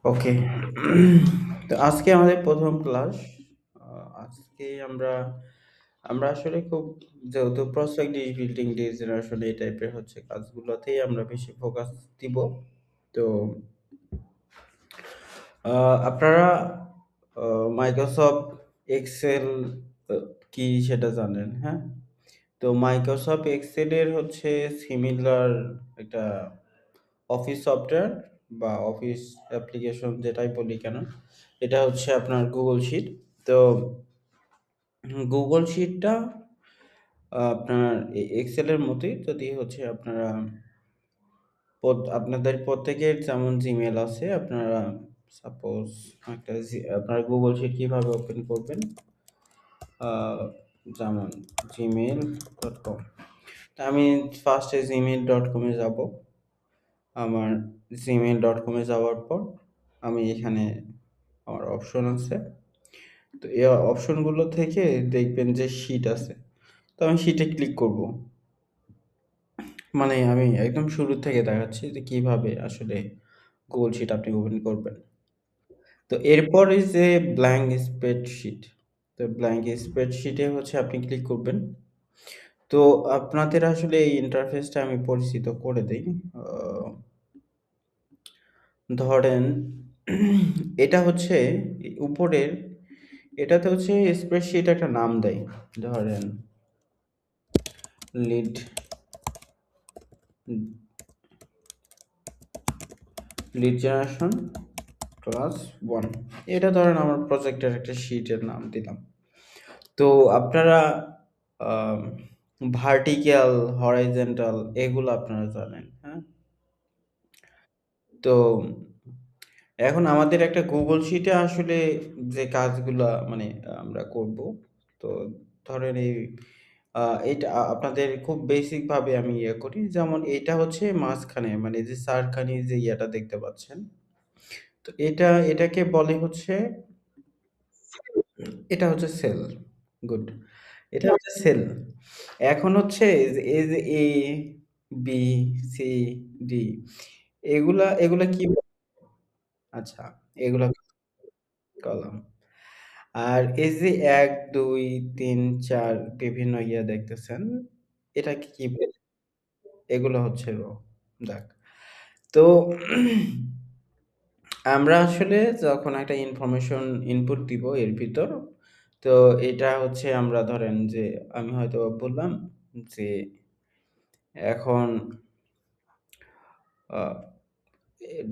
ওকে। তো আজকে আমাদের ১ম ক্লাস। আজকে আমরা আমরা আসলে খুব যেহেতু প্রসপেক্টিভ বিল্ডিং ডিজাইন আসলে এই টাইপের হচ্ছে কাজগুলোতেই আমরা বেশি ফোকাস দিব। তো আপনারা মাইক্রোসফট এক্সেল আ কি সেটা জানেন, হ্যাঁ? তো মাইক্রোসফট এক্সেলের হচ্ছে সিমিলার একটা অফিস সফটওয়্যার বা অফিস অ্যাপ্লিকেশন যেটাই বলি কেন, এটা হচ্ছে আপনার গুগল শিট। তো গুগল শিটটা আপনার এক্সেলের মতোই যদি হচ্ছে আপনারা আপনাদের প্রত্যেকের যেমন জিমেল আছে আপনারা সাপোজ একটা আপনার গুগল শিট কিভাবে ওপেন করবেন, আহ, যেমন gmail.com। তা আমি ফার্স্টে gmail.com-এ যাব। আমার gmail.com-এ যাওয়ার পর আমি এখানে আমার অপশন আছে। তো এই অপশনগুলো থেকে দেখবেন যে শিট আছে। তো আমি শিটে ক্লিক করব। মানে আমি একদম শুরু থেকে দেখাচ্ছি যে কিভাবে আসলে গুগল শিট আপনি ওপেন করবেন। তো এরপর is যে ব্ল্যাঙ্ক স্প্রেডশিট। তো ব্ল্যাঙ্ক স্প্রেডশিটে হচ্ছে আপনি ক্লিক করবেন। তো আপনাদের আসলে এই ইন্টারফেসটা আমি পরিচিত করে দেই। আ ধরেন এটা হচ্ছে উপরের এটাতে হচ্ছে স্প্রেডশিট একটা নাম দেয়। ধরেন লিড লিড জেনারেশন ক্লাস 1। এটা ধরেন আমার প্রজেক্টের একটা শিটের নাম দিলাম। তো আপনারা আম ভার্টিক্যাল, হরাইজন্টাল এগুলো আপনারা জানেন, হ্যাঁ? তো এখন আমাদের একটা গুগল শিটে আসলে যে কাজগুলা মানে আমরা করব। তো ধরেন আ এটা আপনাদের খুব বেসিক ভাবে আমি ইয়ে করি। যেমন এটা হচ্ছে মাঝখানে মানে যে চারখানি যে ইয়েটা দেখতে পাচ্ছেন। তো এটাকে বলে হচ্ছে এটা হচ্ছে সেল। গুড। এটা হচ্ছে সেল। এখন হচ্ছে এই যে A, B, C, D এগুলা কি আচ্ছা, এগুলা কলাম। আর এই যে ১, ২, ৩, ৪ বিভিন্ন ইয়ে দেখতেছেন, এটাকে কি বলে? এগুলো হচ্ছে রো। যাক। তো আমরা আসলে যখন একটা ইনফরমেশন ইনপুট দিব এর ভিতর, তো এটা হচ্ছে আমরা ধরেন যে আমি হয়তোবা বললাম যে এখন আ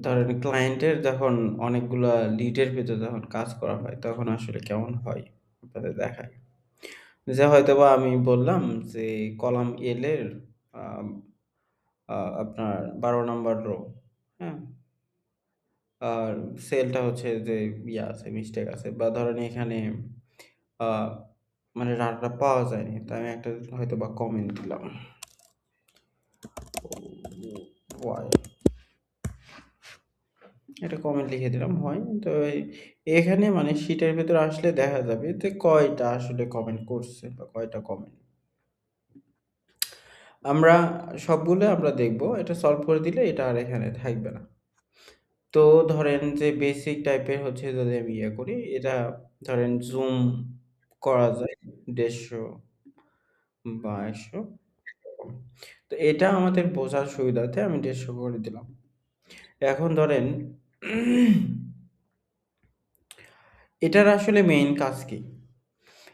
ধরেন ক্লায়েন্টের যখন অনেকগুলা লিডের ভিতরে যখন কাজ করা হয়, তখন আসলে কেমন হয়? আপনাদের দেখাই। যে হয়তোবা আমি বললাম যে কলাম এল এর আম আপনার ১২ নাম্বার রো, হ্যাঁ? আর সেলটা হচ্ছে যে ইয়ে আছে, মিস্টেক আছে বা ধরেন এখানে আ মানে ডাটাটা পাওয়া যায়নি। তো আমি একটা হয়তোবা কমেন্ট দিলাম। ওয়াই একটা কমেন্ট লিখে দিলাম হয়। তো এখানে মানে শিটের ভেতরে আসলে দেখা যাবে যে কয়টা আসলে কমেন্ট করছে বা কয়টা কমেন্ট। আমরা সবগুলো আমরা দেখব। এটা সলভ করে দিলে এটা আর এখানে থাকবে না। তো ধরেন যে বেসিক টাইপের হচ্ছে যদি আমি ইয়ে করি, এটা ধরেন জুম করা যায় ১৫০ বা ১০০ এরকম। তো এটা আমাদের বোঝার সুবিধার্থে আমি ১৫০ করে দিলাম। এখন ধরেন এটার আসলে মেইন কাজ কি?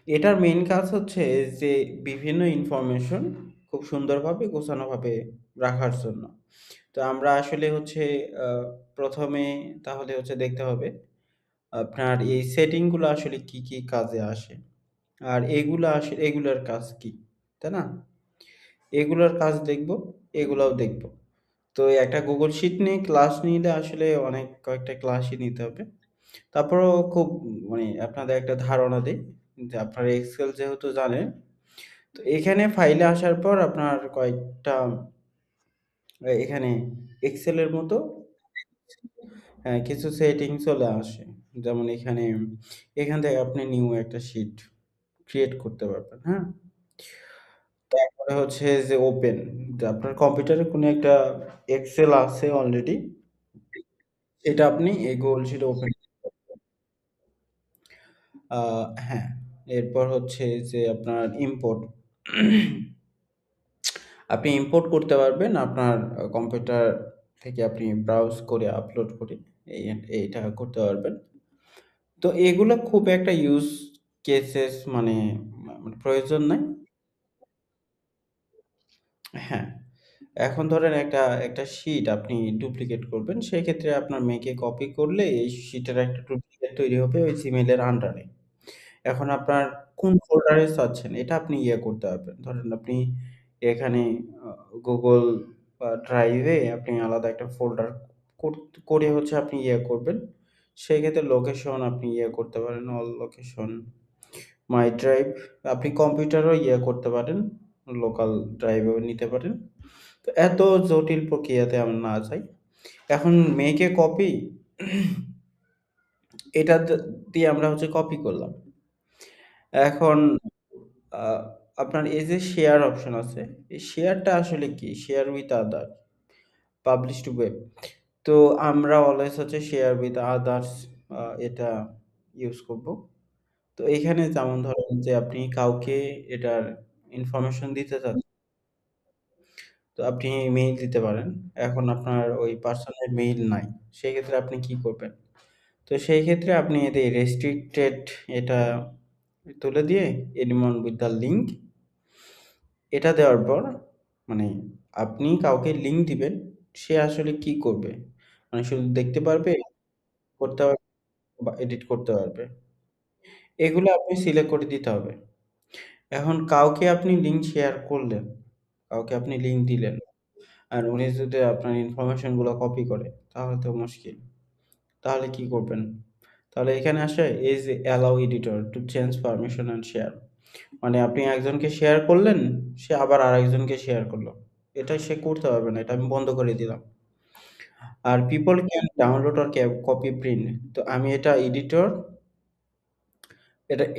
এটার মেইন কাজ হচ্ছে যে বিভিন্ন ইনফরমেশন খুব সুন্দরভাবে গোছানোভাবে রাখার জন্য। তো আমরা আসলে হচ্ছে আ ১ম এ তাহলে হচ্ছে দেখতে হবে আপনার এই সেটিং গুলো আসলে কি, কি কাজে আসে? আর এগুলার কাজ কি? তাই না? এগুলার কাজ দেখব, এগুলাও দেখব। তো একটা Google Sheet নিয়ে ক্লাস নিলে আসলে অনেক কয়েকটা ক্লাসই নিতে হবে। তারপরেও খুব মানে আপনাদের একটা ধারণা দেই যে আপনারা Excel যেহেতু জানেন, তো এখানে ফাইলে আসার পর আপনার কয়েকটা এখানে Excel এর মতো হ্যাঁ, কিছু সেটিং চলে আসে। যেমন এখান থেকে আপনি নিউ একটা শিট ক্রিয়েট করতে পারবেন, হ্যাঁ? তারপরে হচ্ছে যে ওপেন যে আপনার কম্পিউটারে কোনো একটা এক্সেল আছে অলরেডি। এটা আপনি এই Google Sheet ওপেন আ হ্যাঁ, এরপর হচ্ছে যে আপনার ইম্পোর্ট। আপনি ইম্পোর্ট করতে পারবেন আপনার কম্পিউটার থেকে আপনি ব্রাউজ করে আপলোড করে এই এইটা করতে পারবেন। তো এগুলা খুব একটা ইউজ কেসেস মানে প্রয়োজন নাই। হ্যাঁ, এখন ধরেন একটা শিট আপনি ডুপ্লিকেট করবেন। সেক্ষেত্রে আপনার মেইকে কপি করলে এই শিটের একটা ডুপ্লিকেট তৈরি হবে ওই Gmail এর আন্ডারে। এখন আপনার কোন ফোল্ডারে চাচ্ছেন এটা আপনি করতে পারবেন। ধরেন আপনি এখানে আ Google ড্রাইভে আপনি আলাদা একটা ফোল্ডার করে হচ্ছে আপনি করবেন। সেক্ষেত্রে লোকেশন আপনি করতে পারেন, অল লোকেশন, মাই ড্রাইভ। আপনি কম্পিউটারেও করতে পারেন। লোকাল ড্রাইভেও নিতে পারেন। তো এত জটিল প্রক্রিয়াতে আমরা না যাই। এখন মেক এ কপি এটা দিয়ে আমরা হচ্ছে কপি করলাম। এখন আ আপনার এই যে শেয়ার অপশন আছে, এই শেয়ারটা আসলে কি? Share with other, publish two web. তো আমরা অলওয়েজ হচ্ছে শেয়ার উইথ আদার্স এটা ইউজ করব। তো এখানে যেমন ধরেন যে আপনি কাউকে এটার ইনফরমেশন দিতে চাচ্ছেন, তো আপনি মেইল দিতে পারেন। এখন আপনার ওই পার্সনের মেইল নাই। সেক্ষেত্রে আপনি কি করবেন? তো সেই ক্ষেত্রে আপনি এতে রেস্ট্রিক্টেড এটা তুলে দিয়ে anyone with the link এটা দেওয়ার পর মানে আপনি কাউকে লিঙ্ক দিবেন, সে আসলে কি করবে? মানে শুধু দেখতে পারবে, করতে পারবে বা এডিট করতে পারবে। এগুলো আপনি সিলেক্ট করে দিতে হবে। এখন কাউকে আপনি লিঙ্ক শেয়ার করলেন, কাউকে আপনি লিঙ্ক দিলেন। আর উনি যদি আপনার ইনফরমেশন গুলো কপি করে, তাহলে তো মুশকিল। তাহলে কি করবেন? তাহলে এখানে আসে এই যে allow editor to change permission and share. মানে আপনি একজনকে শেয়ার করলেন, সে আবার আরেকজনকে শেয়ার করলো। এটা সে করতে পারবে না। এটা আমি বন্ধ করে দিলাম। আর people can download or copy print. তো আমি এটা এডিটর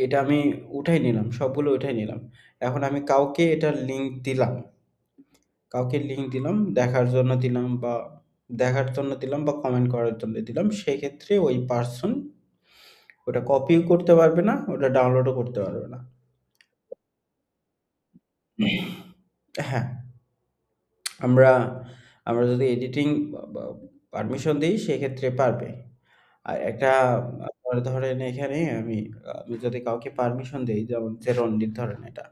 এটা আমি উঠাই নিলাম। সবগুলো উঠাই নিলাম। এখন আমি কাউকে এটার লিঙ্ক দিলাম। কাউকে লিঙ্ক দিলাম, দেখার জন্য দিলাম বা কমেন্ট করার জন্য দিলাম। সেক্ষেত্রে ওই পারসন ওটা কপিও করতে পারবে না, ওটা ডাউনলোডও করতে পারবে না। হ্যাঁ, আমরা আমরা যদি এডিটিং বা পারমিশন দেই সেক্ষেত্রে পারবে। আর একটা আপনার ধরেন এখানে আমি যদি কাউকে পারমিশন দেই যেমন জেরন্ডির ধরেন এটা।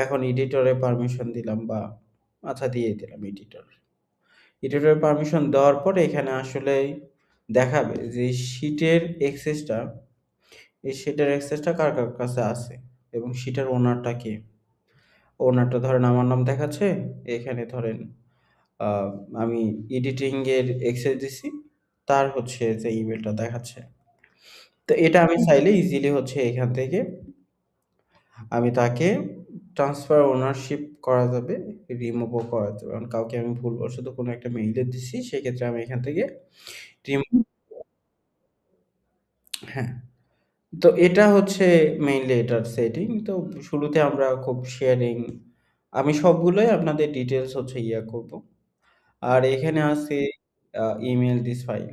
এখন এডিটরে পারমিশন দিলাম বা আচ্ছা দিয়ে দিলাম এডিটর। এডিটরে পারমিশন দেওয়ার পরে এখানে আসলেই দেখাবে যে এই শিটের অ্যাক্সেসটা কার কাছে আছে এবং শিটের ওনারটা কে? ওনারটা ধরেন আমার নাম দেখাচ্ছে। এখানে ধরেন আ আমি এডিটিং এর অ্যাক্সেস দিছি। তার হচ্ছে যে ইমেইলটা দেখাচ্ছে। তো এটা আমি চাইলে ইজিলি হচ্ছে এখান থেকে আমি তাকে ট্রান্সফার ওনারশিপ করা যাবে, রিমুভও করা যাবে। কারণ কাউকে আমি ভুলবশত কোনো একটা মেইলে দিছি, সেক্ষেত্রে আমি এখান থেকে রিমুভ হ্যাঁ, তো এটা হচ্ছে মেইনলি এটার সেটিং। তো শুরুতে আমরা খুব শেয়ারিং আমি সবগুলোই আপনাদের ডিটেইলস হচ্ছে করব। আর এখানে আছে ইমেইল দিস ফাইল।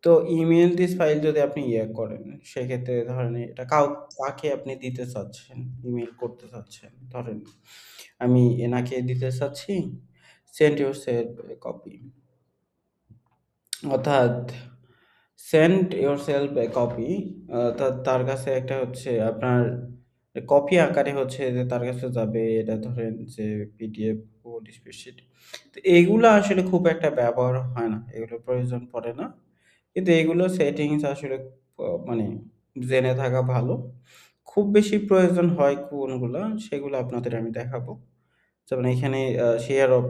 তো ইমেইল দিস ফাইল যদি আপনি করেন, সেক্ষেত্রে ধরেন এটা কাকে আপনি দিতে চাচ্ছেন, ইমেইল করতে চাচ্ছেন। ধরেন আমি এনাকে দিতে চাচ্ছি, সেন্ড ইউরসেলফ এ কপি। অর্থাৎ সেন্ড ইউরসেলফ এ কপি অর্থাৎ তার কাছে একটা হচ্ছে আপনার কপি আকারে হচ্ছে যে তার কাছে যাবে এটা ধরেন যে পিডিএফ, ওয়ার্ড, স্প্রেডশিট। তো এইগুলা আসলে খুব একটা ব্যবহার হয় না। এগুলোর প্রয়োজন পড়ে না। কিন্তু এগুলো সেটিংস আসলে মানে জেনে থাকা ভালো। খুব বেশি প্রয়োজন হয় কোনগুলা সেগুলো আপনাদের আমি দেখাবো। যেমন এখানে শেয়ার অফ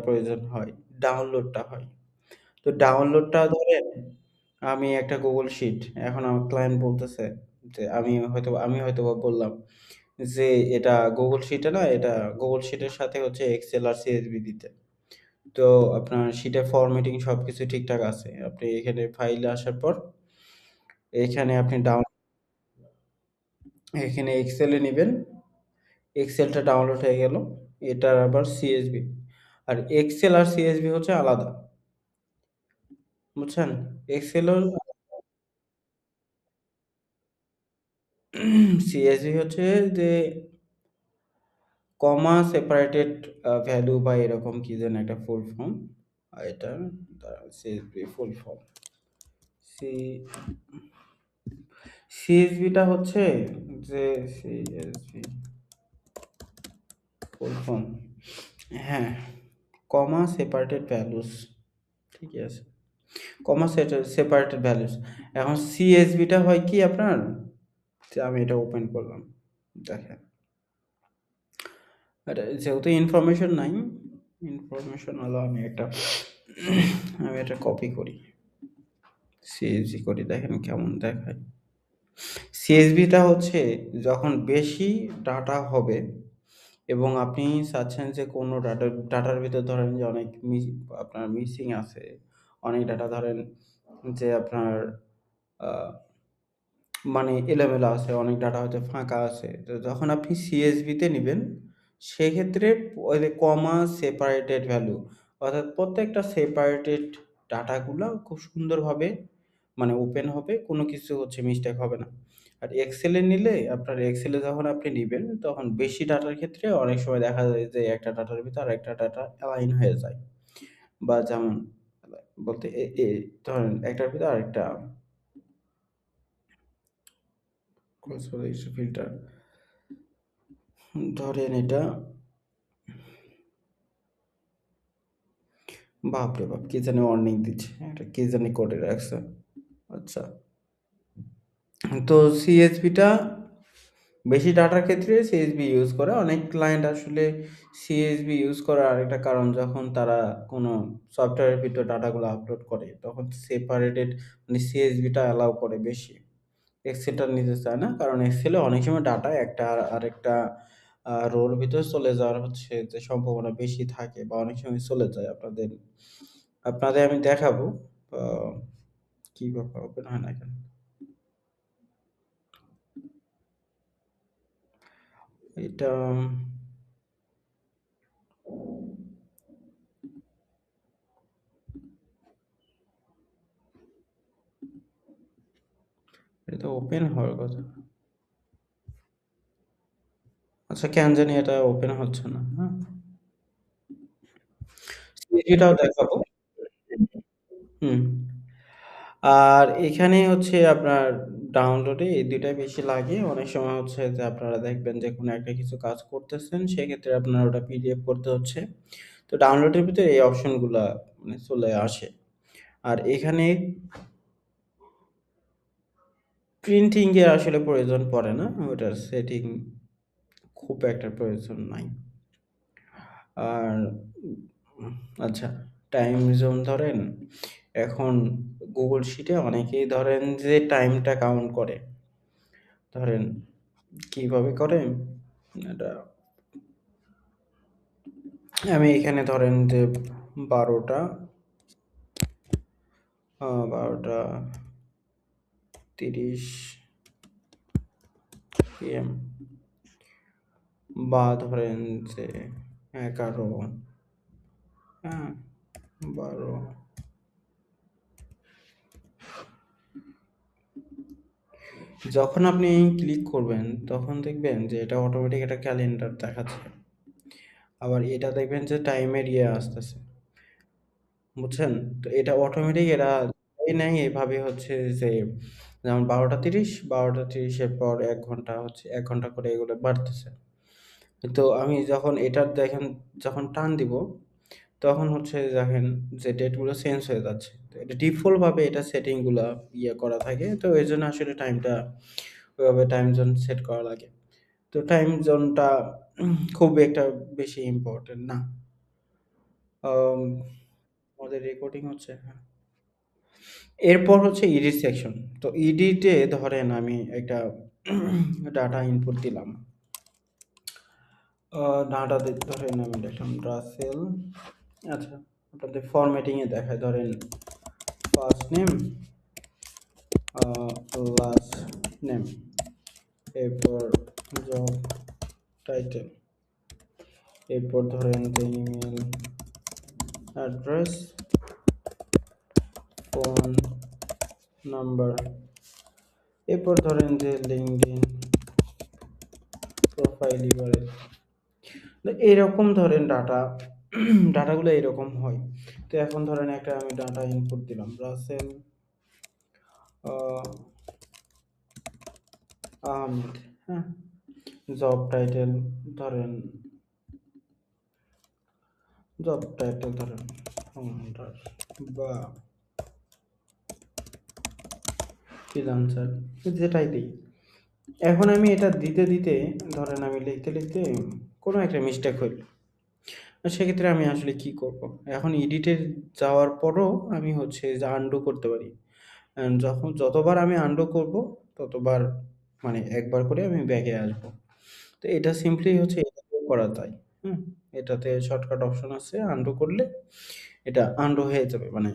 প্রয়োজন হয়, ডাউনলোডটা হয়। তো ডাউনলোডটা ধরেন আমি একটা Google Sheet এখন আমার ক্লায়েন্ট বলতেছে যে আমি হয়তোবা বললাম যে এটা Google Sheet এ না এটা Google Sheet এর সাথে হচ্ছে Excel আর CSV দিতে। তো আপনার শিটে ফরম্যাটিং সবকিছু ঠিকঠাক আছে। আপনি এখানে ফাইলে আসার পর এখানে আপনি এখানে Excel এ নিবেন। Excel টা ডাউনলোড হয়ে গেল। এটার আবার CSV আর Excel আর CSV হচ্ছে আলাদা। বুঝছেন? এক্সেলও সিএসভি হচ্ছে যে কমা সেপারেটেড ভ্যালু বা এরকম কি যেন একটা ফুল ফর্ম। এটা সিএসভি ফুল ফর্ম। সি সিএসভিটা হচ্ছে যে সিএসভি ফুল ফর্ম। হ্যাঁ, কমা সেপারেটেড ভ্যালুস। ঠিকই আছে। কমা সেপারেটেড ভ্যালুস। এখন সিএসভিটা হয় কি আপনার, যে আমি এটা ওপেন করলাম, দেখেন এটা যেহেতু ইনফরমেশন নাই, ইনফরমেশন হলো আমি এটা কপি করি, সিএসভি করি, দেখেন কেমন দেখায়। সিএসভিটা হচ্ছে যখন বেশি ডাটা হবে এবং আপনি চাচ্ছেন যে কোনো ডাটার ভিতর ধরেন যে অনেক আপনার মিসিং আছে, অনেক ডাটা ধরেন যে আপনার আহ, মানে এলোমেলো আছে, অনেক ডাটা হয়তো ফাঁকা আছে। তো যখন আপনি সিএসভিতে নিবেন, সেক্ষেত্রে ওই যে কমা সেপারেটেড ভ্যালু, অর্থাৎ প্রত্যেকটা সেপারেটেড ডাটাগুলো খুব সুন্দরভাবে মানে ওপেন হবে, কোনো কিছু হচ্ছে মিস্টেক হবে না। আর এক্সেলে নিলে আপনার এক্সেলে যখন আপনি নিবেন তখন বেশি ডাটার ক্ষেত্রে অনেক সময় দেখা যায় যে একটা ডাটার ভিতর আরেকটা ডাটা অ্যালাইন হয়ে যায়। বা যেমন বলতে ধরেন একটার ভিতর আরেকটা ফিল্টার, ধরেন এটা, বাপরে বাপ! কে জানি ওয়ার্নিং দিচ্ছে। এটা কে জানি করে রাখছে। আচ্ছা। তো সিএসভিটা বেশি ডাটার ক্ষেত্রে সিএসভি ইউজ করে। অনেক ক্লায়েন্ট আসলে সিএসভি ইউজ করার আরেকটা কারণ, যখন তারা কোনো সফটওয়্যারের ভিতর ডাটাগুলো আপলোড করে তখন সেপারেটেড মানে সিএসভিটা অ্যালাউ করে বেশি। এক্সেলটা নিতে চায় না। কারণ এক্সেলে অনেক সময় ডাটা একটা আরেকটা রোর ভিতরে চলে যাওয়ার হচ্ছে যে সম্ভাবনা বেশি থাকে, বা অনেক সময় চলে যায়। আপনাদের আমি দেখাবো আ কি ব্যাপার ওপেন হয় না কেন? এটা এটা ওপেন হওয়ার কথা। আচ্ছা, কেন জানি এটা ওপেন হচ্ছে না। হ্যাঁ? এটাও দেখাবো। হুম। আর এখানে হচ্ছে আপনার ডাউনলোডে এই ২ টাই বেশি লাগে। অনেক সময় হচ্ছে যে আপনারা দেখবেন যে কোনো একটা কিছু কাজ করতেছেন, সেক্ষেত্রে আপনার ওটা পিডিএফ করতে হচ্ছে। তো ডাউনলোডের ভিতরে এই অপশনগুলা মানে চলে আসে। আর এখানে প্রিন্টিং এর আসলে প্রয়োজন পড়ে না। ওটার সেটিং খুব একটা প্রয়োজন নাই। আর আচ্ছা, টাইম জোন ধরেন, এখন গুগল শিটে অনেকেই ধরেন যে টাইমটা কাউন্ট করে। ধরেন কিভাবে করে? এটা আমি এখানে ধরেন যে ১২টা ১২টা ৩০ পিএম, বা ধরেন যে ১১, হ্যাঁ, ১২, যখন আপনি ক্লিক করবেন তখন দেখবেন যে এটা অটোমেটিক একটা ক্যালেন্ডার দেখাচ্ছে। আবার এটা দেখবেন যে টাইমের আসতেছে। বুঝছেন? তো এটা অটোমেটিক এরা ধরেই নেয় এভাবে হচ্ছে যে যেমন ১২টা ৩০, ১২টা ৩০ এর পর ১ ঘন্টা হচ্ছে ১ ঘন্টা করে এগুলো বাড়তেছে। তো আমি যখন এটার দেখেন যখন টান দিব, তখন হচ্ছে দেখেন যে ডেট গুলো চেঞ্জ হয়ে যাচ্ছে। তো এটা ডিফল্ট ভাবে এটা সেটিং গুলা করা থাকে। তো এজন্য আসলে টাইমটা ওইভাবে টাইম জোন সেট করা লাগে। তো টাইম জোনটা খুব একটা বেশি ইম্পোর্টেন্ট না। আম আমাদের রেকর্ডিং হচ্ছে? হ্যাঁ। এরপর হচ্ছে এডিট সেকশন। তো এডিটে ধরেন আমি একটা ডাটা ইনপুট দিলাম। আ ডাটাতে ধরেন আমি লিখলাম রাসেল। আচ্ছা, আপনাদের ফরম্যাটিং এ দেখায় ধরেন ফার্স্ট নেম, আ লাস্ট নেম, এরপর জব টাইটেল, এরপর ধরেন যে ইমেইল অ্যাড্রেস, ফোন নাম্বার, এরপর ধরেন যে লিঙ্কডইন প্রোফাইল ইউআরএল। এরকম ধরেন ডাটাগুলো এরকম হয়। তো এখন ধরেন একটা আমি ডাটা ইনপুট দিলাম, রাসেল আহ, আহমেদ, হ্যাঁ। জব টাইটেল ধরেন, ফাউন্ডার বা ফ্রিল্যান্সার, যেটাই দিই। এখন আমি এটা দিতে দিতে ধরেন আমি লিখতে লিখতে কোনো একটা মিস্টেক হইল, সেক্ষেত্রে আমি আসলে কি করব? এখন এডিটে যাওয়ার পরও আমি হচ্ছে যে আন্ডু করতে পারি। যতবার আমি আন্ডু করব ততবার মানে একবার করে আমি ব্যাকে আসবো। তো এটা সিম্পলি হচ্ছে এটাতেও করা যায়। হুম? এটাতে শর্টকাট অপশন আছে, আন্ডু করলে এটা আন্ডু হয়ে যাবে। মানে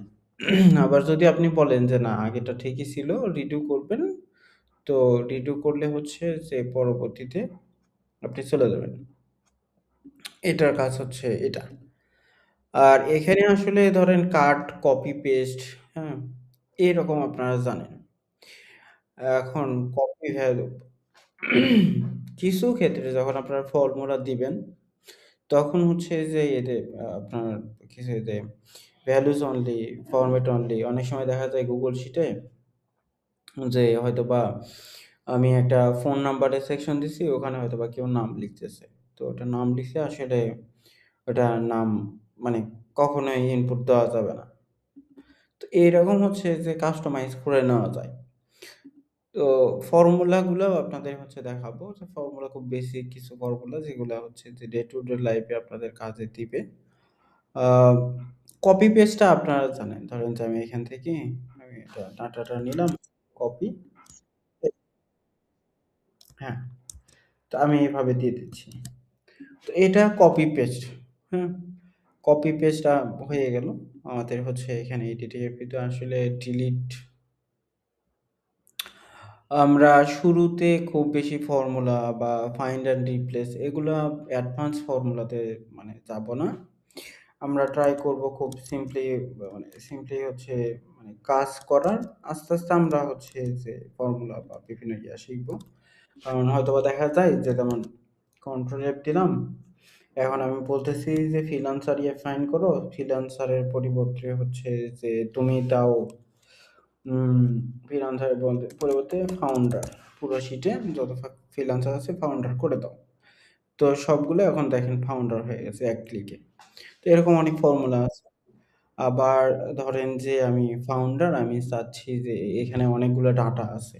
আবার যদি আপনি বলেন যে না আগেটা ঠিকই ছিল, রিডু করবেন, তো রিডু করলে হচ্ছে যে পরবর্তীতে আপনি চলে যাবেন। এটার কাজ হচ্ছে এটা। আর এখানে আসলে ধরেন কাট, কপি, পেস্ট, হ্যাঁ? এরকম আপনারা জানেন। এখন কপি ভ্যালু কিছু ক্ষেত্রে যখন আপনারা ফর্মুলা দিবেন, তখন হচ্ছে যে এতে আপনার কিছু এতে ভ্যালুস অনলি, ফরমেট অনলি, অনেক সময় দেখা যায় গুগল শিটে যে হয়তোবা আমি একটা ফোন নাম্বারের সেকশন দিছি, ওখানে হয়তোবা কেউ নাম লিখতেছে। তো ওটা নাম লিখে আসলে ওটা নাম মানে কখনোই ইনপুট দেওয়া যাবে না। তো এরকম হচ্ছে যে কাস্টমাইজ করে নেওয়া যায়। তো ফর্মুলাগুলাও আপনাদের হচ্ছে দেখাবো যে ফর্মুলা খুব বেসিক কিছু ফর্মুলা যেগুলা হচ্ছে যে ডে টু ডে লাইফে আপনাদের কাজে দিবে। আ কপি পেস্টটা আপনারা জানেন। ধরেন যে আমি এখান থেকে আমি এটা ডাটাটা নিলাম, কপি, হ্যাঁ, তো আমি এভাবে দিয়ে দিচ্ছি। তো এটা কপি পেস্ট, হ্যাঁ? কপি পেস্টটা হয়ে গেল। আমাদের হচ্ছে এখানে এডিটিং তে আসলে ডিলিট, আমরা শুরুতে খুব বেশি ফর্মুলা বা ফাইন্ড অ্যান্ড রিপ্লেস এগুলা অ্যাডভান্স ফর্মুলাতে মানে যাব না। আমরা ট্রাই করব খুব সিম্পলি হচ্ছে মানে কাজ করার। আস্তে, আস্তে আমরা হচ্ছে যে ফর্মুলা বা বিভিন্ন শিখব। কারণ হয়তোবা দেখা যায় যে যেমন কন্ট্রোল এফ দিলাম। এখন আমি বলতেছি যে ফ্রিল্যান্সার ফাইন্ড করো। ফ্রিল্যান্সারের পরিবর্তে হচ্ছে যে তুমি দাও উম ফ্রিল্যান্সারের পরিবর্তে ফাউন্ডার। পুরো শিটে যত ফ্রিল্যান্সার আছে ফাউন্ডার করে দাও। তো সবগুলো এখন দেখেন ফাউন্ডার হয়ে গেছে এক ক্লিকে। তো এরকম অনেক ফর্মুলা আছে। আবার ধরেন যে আমি ফাউন্ডার, আমি চাচ্ছি যে এখানে অনেকগুলো ডাটা আছে।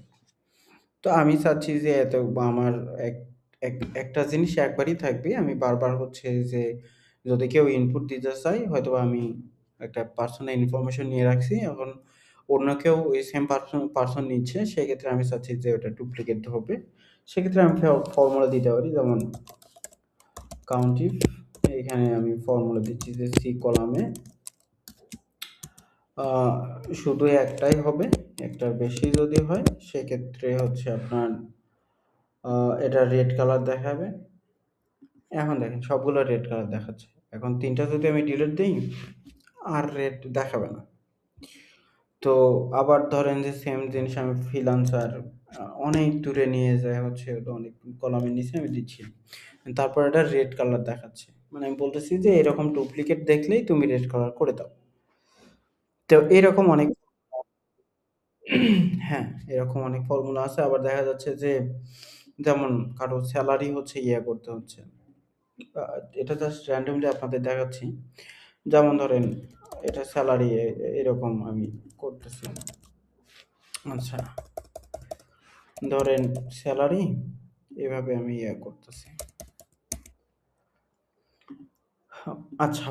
তো আমি চাচ্ছি যে এত আমার এক এক একটা জিনিস একবারই থাকবে। আমি বারবার হচ্ছে যে যদি কেউ ইনপুট দিতে চায় হয়তোবা আমি একটা পার্সোনাল ইনফরমেশন নিয়ে রাখছি। এখন অন্য কেউ ওই সেম পারসন নিচ্ছে। সেক্ষেত্রে আমি চাচ্ছি যে ওটা ডুপ্লিকেট হবে। সেক্ষেত্রে আমি ফর্মুলা দিতে পারি। যেমন কাউন্টিফ, এখানে আমি ফর্মুলা দিচ্ছি যে সি কলামে আ শুধু একটাই হবে। একটার বেশি যদি হয় সেক্ষেত্রে হচ্ছে আপনার আ এটা রেড কালার দেখাবে। এখন দেখেন সবগুলো রেড কালার দেখাচ্ছে। এখন ৩ টা যদি আমি ডিলিট দেই, আর রেড দেখাবে না। তো আবার ধরেন যে সেম জিনিস আমি ফ্রিল্যান্সার অনেক দূরে নিয়ে যায় হচ্ছে ওটা অনেক কলামের নিচে আমি দিচ্ছি। তারপর এটা রেড কালার দেখাচ্ছে। মানে আমি বলতেছি যে এরকম ডুপ্লিকেট দেখলেই তুমি রেড কালার করে দাও। তো এরকম অনেক হ্যাঁ, এরকম অনেক ফর্মুলা আছে। আবার দেখা যাচ্ছে যে যেমন কারো সেলারি হচ্ছে ইয়ে করতে হচ্ছে। আ এটা জাস্ট randomly আপনাদের দেখাচ্ছি। যেমন ধরেন এটা সেলারি এরকম আমি করতেছি। আচ্ছা, ধরেন সেলারি এভাবে আমি ইয়ে করতেছি। আচ্ছা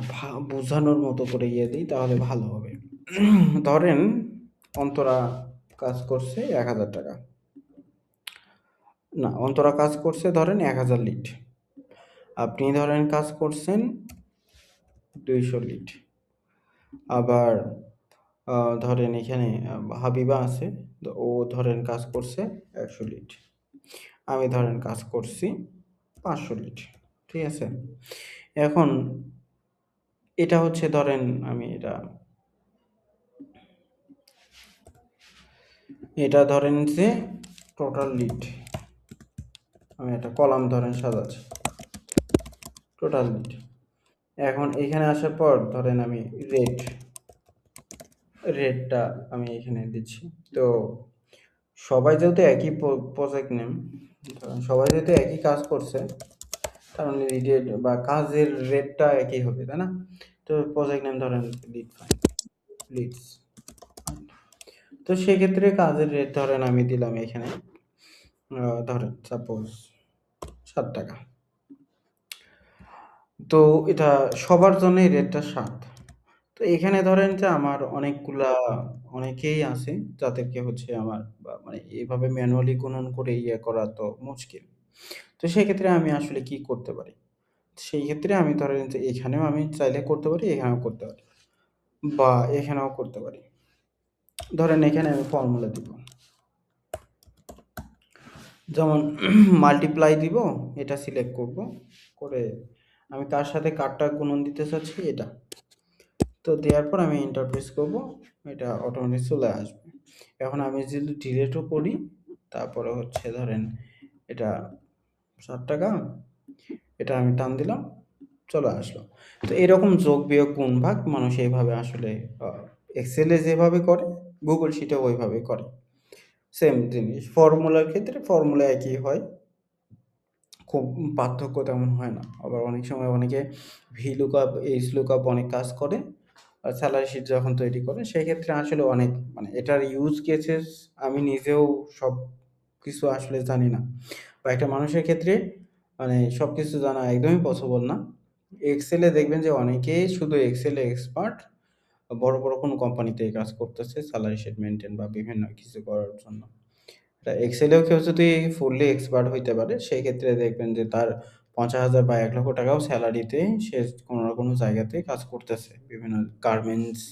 বোঝানোর মতো করে ইয়ে দিই তাহলে ভালো হবে। ধরেন অন্তরা কাজ করছে ৳১,০০০। না, অন্তরা কাজ করছে ধরেন ১,০০০ লিড। আপনি ধরেন কাজ করছেন ২০০ লিড। আবার ধরেন এখানে হাবিবা আছে। তো ও ধরেন কাজ করছে ১০০ লিড। আমি ধরেন কাজ করছি ৫০০ লিড। ঠিক আছে? এখন এটা হচ্ছে ধরেন আমি এটা এটা ধরেন যে টোটাল লিড, আমি একটা কলাম ধরেন সাজাচ্ছি টোটাল লিড। এখন এখানে আসার পর ধরেন আমি রেট রেটটা আমি এখানে দিচ্ছি। তো সবাই যেহেতু একই প্রজেক্ট নেম, সবাই যেহেতু একই কাজ করছে, তার মানে রেট বা কাজের রেটটা একই হবে, তাই না? তো প্রজেক্ট নেম ধরেন লিড ফাইন, লিডস। তো সেক্ষেত্রে কাজের রেট ধরেন আমি দিলাম এখানে ধরেন সাপোজ 7 টাকা। তো এটা সবার জন্যই রেটটা 7। তো এখানে ধরেন যে আমার অনেকেই আছে যাদেরকে হচ্ছে আমার মানে এইভাবে ম্যানুয়ালি গুণন করে ইয়ে করা তো মুশকিল। তো সেক্ষেত্রে আমি আসলে কি করতে পারি? সেই ক্ষেত্রে আমি ধরেন যে এখানেও আমি চাইলে করতে পারি, এখানেও করতে পারি বা এখানেও করতে পারি। ধরেন এখানে আমি ফর্মুলা দিব। যেমন মাল্টিপ্লাই দিব, এটা সিলেক্ট করব, করে আমি কার সাথে কারটা গুণন দিতে চাচ্ছি এটা। তো দেওয়ার পর আমি এন্টার প্রেস করব, এটা অটোমেটিক চলে আসবে। এখন আমি যদি ডিলিটও করি, তারপরে হচ্ছে ধরেন এটা 7 টাকা, এটা আমি টান দিলাম, চলে আসলো। তো এরকম যোগ বিয়োগ গুণ ভাগ মানুষ এইভাবে আসলে এক্সেলে যেভাবে করে গুগল শিটে ওইভাবে করে। সেম জিনিস ফর্মুলার ক্ষেত্রে ফর্মুলা একই হয়, খুব পার্থক্য তেমন হয় না। আবার অনেক সময় অনেকে VLOOKUP, HLOOKUP অনেক কাজ করে। আর স্যালারি শিট যখন তৈরি করে সেক্ষেত্রে আসলে অনেক মানে এটার ইউজ কেসেস আমি নিজেও সব কিছু আসলে জানি না। বা একটা মানুষের ক্ষেত্রে মানে সবকিছু জানা একদমই পসিবল না। এক্সেলে দেখবেন যে অনেকেই শুধু এক্সেলে এক্সপার্ট। বড়, বড় কোনো কোম্পানিতে এই কাজ করতেছে স্যালারি শিট মেইনটেইন বা বিভিন্ন কিছু করার জন্য। এক্সেলেও কেউ যদি ফুললি এক্সপার্ট হইতে পারে, সেক্ষেত্রে দেখবেন যে তার ৫০,০০০ বা ৳১,০০,০০০ টাকাও সেলারিতে সে কোনো না কোনো জায়গাতে কাজ করতেছে। বিভিন্ন গার্মেন্টস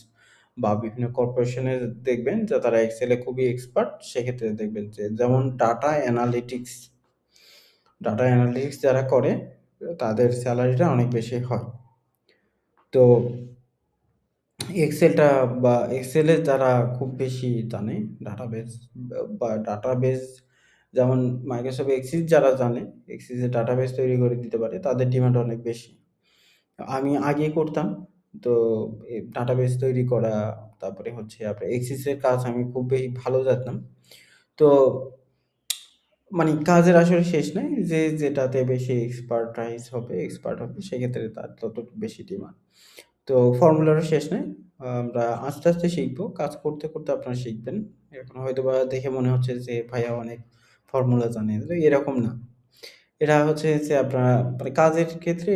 বা বিভিন্ন কর্পোরেশনে দেখবেন যে তারা এক্সেলে খুবই এক্সপার্ট। সেক্ষেত্রে দেখবেন যে যেমন ডাটা অ্যানালিটিক্স যারা করে তাদের সেলারিটা অনেক বেশি হয়। তো এক্সেলটা বা এক্সেলে যারা খুব বেশি জানে ডাটাবেস বা ডাটাবেস, যেমন মাইক্রোসফট এক্সিস যারা জানে, এক্সিসে ডাটাবেস তৈরি করে দিতে পারে, তাদের ডিমান্ড অনেক বেশি। আমি আগে করতাম। তো ডাটাবেস তৈরি করা, তারপরে হচ্ছে আপনার এক্সিসের কাজ আমি খুব বেশি ভালো জানতাম। তো মানে কাজের আসলে শেষ নাই। যে যেটাতে বেশি এক্সপার্ট হবে সেক্ষেত্রে তার তত বেশি ডিমান্ড। তো ফর্মুলারও শেষ নাই। আমরা আস্তে, আস্তে শিখবো। কাজ করতে, করতে আপনারা শিখবেন। এখন হয়তোবা দেখে মনে হচ্ছে যে ভাইয়া অনেক ফর্মুলা জানে। তো এরকম না। এটা হচ্ছে যে আপনারা মানে কাজের ক্ষেত্রে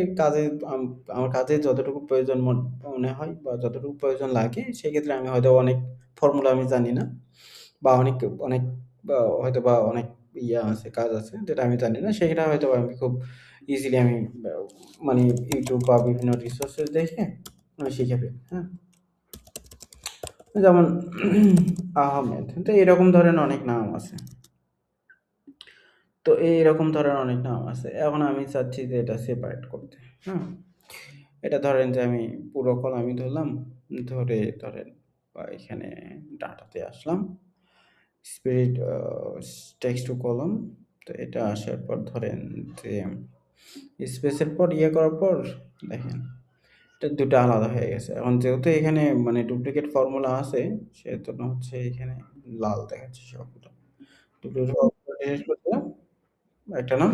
আম আমার কাজে যতটুকু প্রয়োজন মনে হয় বা যতটুকু প্রয়োজন লাগে সেক্ষেত্রে আমি হয়তো অনেক ফর্মুলা আমি জানি না। বা অনেক বা হয়তোবা অনেক কাজ আছে যেটা আমি জানি না। সেটা হয়তোবা আমি খুব ইজিলি আমি আ মানে YouTube বা বিভিন্ন রিসোর্সেস দেখে আমি শিখে ফেলি। হ্যাঁ? যেমন আহমেদ। তো এরকম ধরেন অনেক নাম আছে। তো এইরকম ধরনের অনেক নাম আছে। এখন আমি চাচ্ছি যে এটা সেপারেট করতে। হুম? এটা ধরেন যে আমি পুরো কলামই ধরলাম। ধরেন এখানে ডাটাতে আসলাম। Split text to column. তো এটা আসার পর ধরেন যে স্পেসের পর করার পর দেখেন এটা ২ টা আলাদা হয়ে গেছে। এখন যেহেতু এখানে মানে ডুপ্লিকেট ফর্মুলা আছে, সেজন্য হচ্ছে এখানে লাল দেখাচ্ছে সবগুলো। ডুপ্লিকেট ফর্মুলা ডিলিট করে দিলাম। একটা নাম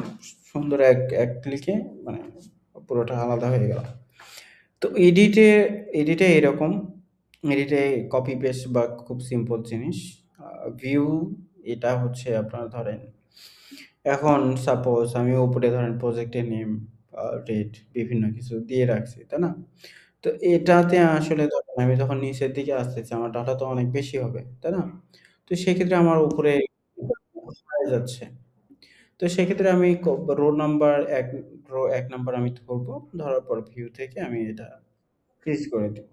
সুন্দর এক ক্লিকে মানে পুরোটা আলাদা হয়ে গেল। তো এডিটে এরকম, এডিটে কপি পেস্ট বা খুব সিম্পল জিনিস। ভিউ এটা হচ্ছে আপনার ধরেন এখন সাপোজ আমি উপরে ধরেন প্রজেক্টের নেম, ডেট বিভিন্ন কিছু দিয়ে রাখছি, তাই না? তো এটাতে আসলে ধরেন আমি যখন নিচের দিকে আসতেছি আমার ডাটা তো অনেক বেশি হবে, তাই না? তো সেক্ষেত্রে আমার উপরে হয়ে যাচ্ছে। তো সেক্ষেত্রে আমি রো নাম্বার ১ রো ১ নাম্বার আমি ধরবো। ধরার পর ভিউ থেকে আমি এটা ফ্রিজ করে দিব।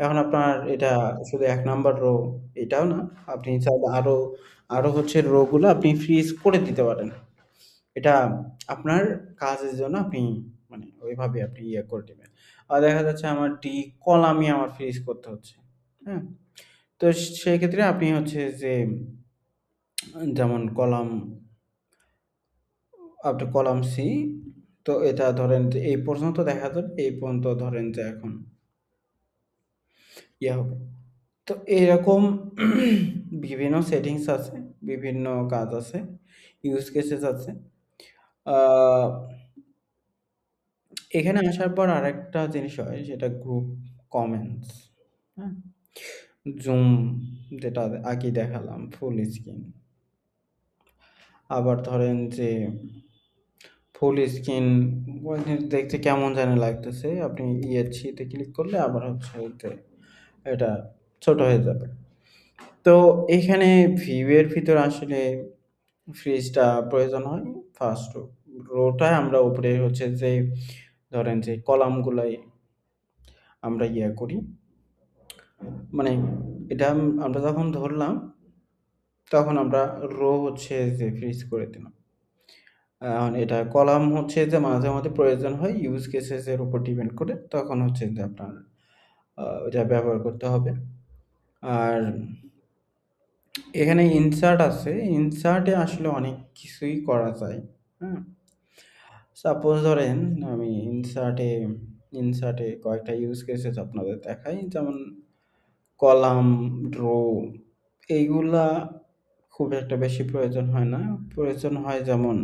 এখন আপনার এটা শুধু ১ নাম্বার রো এটাও না। আপনি চাইলে আরো হচ্ছে রো গুলো আপনি ফ্রিজ করে দিতে পারেন। এটা আপনার কাজের জন্য আপনি মানে ওইভাবে আপনি করে দিবেন। আর দেখা যাচ্ছে আমার কলামই আমার ফ্রিজ করতে হচ্ছে। হ্যাঁ? তো সেক্ষেত্রে আপনি হচ্ছে যে যেমন কলাম আপনি কলাম সি, তো এটা ধরেন যে এই পর্যন্ত দেখা যাবে, এই পর্যন্ত ধরেন যে এখন ইয়ে হবে। তো এরকম বিভিন্ন সেটিংস আছে, বিভিন্ন কাজ আছে, ইউজ কেসেস আছে। আ এখানে আসার পর আরেকটা জিনিস হয় সেটা গ্রুপ কমেন্টস, হ্যাঁ? জুম যেটা আগেই দেখালাম ফুল স্ক্রিন। আবার ধরেন যে ফুল স্ক্রিন দেখতে কেমন জানি লাগতেছে। আপনি ইয়েতে ক্লিক করলে আবার হচ্ছে যে এটা ছোট হয়ে যাবে। তো এখানে ভিউ এর ভিতরে আসলে ফ্রিজটা প্রয়োজন হয়। ফার্স্ট রোটায় আমরা উপরে হচ্ছে যে ধরেন যে কলামগুলাই আমরা ইয়ে করি। মানে এটা আমরা যখন ধরলাম তখন আমরা হচ্ছে যে ফ্রিজ করে দিলাম। এখন এটা কলাম হচ্ছে যে মাঝে, মাঝে প্রয়োজন হয় ইউজ কেসেস এর উপর ডিপেন্ড করে। তখন হচ্ছে যে আপনার ওইটা ব্যবহার করতে হবে। আর এখানে ইনসার্ট আছে। ইনসার্ট এ আসলে অনেক কিছুই করা যায়। হ্যাঁ? সাপোজ ধরেন আমি ইনসার্ট এ কয়েকটা ইউজ কেসেস আপনাদের দেখাই। যেমন কলাম, রো এইগুলা খুব একটা বেশি প্রয়োজন হয় না। প্রয়োজন হয় যেমন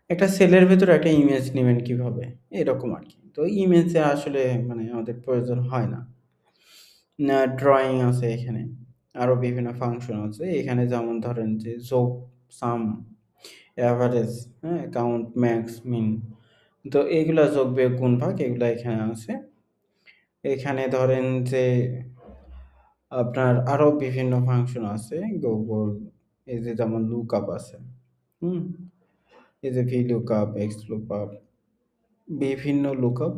একটা সেলের ভেতরে একটা ইমেজ নিবেন কিভাবে? এরকম আরকি। তো ইমেজে আসলে মানে আমাদের প্রয়োজন হয় না। ড্রইং আছে এখানে। আরো বিভিন্ন ফাংশন আছে। এখানে যেমন ধরেন যে যোগ, সাম, এভারেজ, হ্যাঁ? কাউন্ট, ম্যাক্স, মিন। তো এগুলা যোগ, বিয়োগ, গুণ, ভাগ এগুলা এখানে আছে। এখানে ধরেন যে আপনার আরো বিভিন্ন ফাংশন আছে। গুগল এই যে যেমন লুকআপ আছে। হুম? এই যে VLOOKUP, XLOOKUP বিভিন্ন লুকআপ,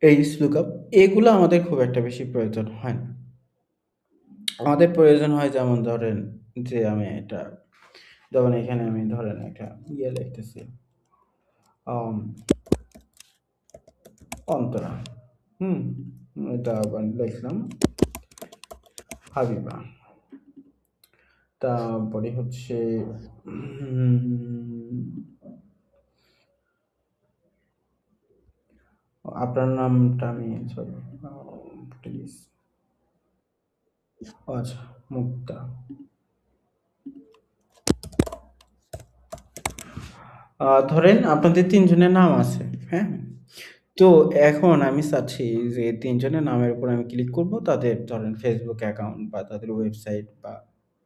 HLOOKUP এগুলো আমাদের খুব একটা বেশি প্রয়োজন হয় না। আমাদের প্রয়োজন হয় যেমন ধরেন যে আমি এটা যেমন এখানে আমি ধরেন একটা লিখতেছি আম অন্তরা। হুম? এটা আবার লিখলাম হাবিবা। তারপরে হচ্ছে উম আপনার নামটা আমি সরি প্লিজ আচ্ছা মুক্তা। ধরেন আপনাদের ৩ জনের নাম আছে, হ্যাঁ? তো এখন আমি চাচ্ছি যে ৩ জনের নামের উপর আমি ক্লিক করব। তাদের ধরেন Facebook অ্যাকাউন্ট বা তাদের ওয়েবসাইট বা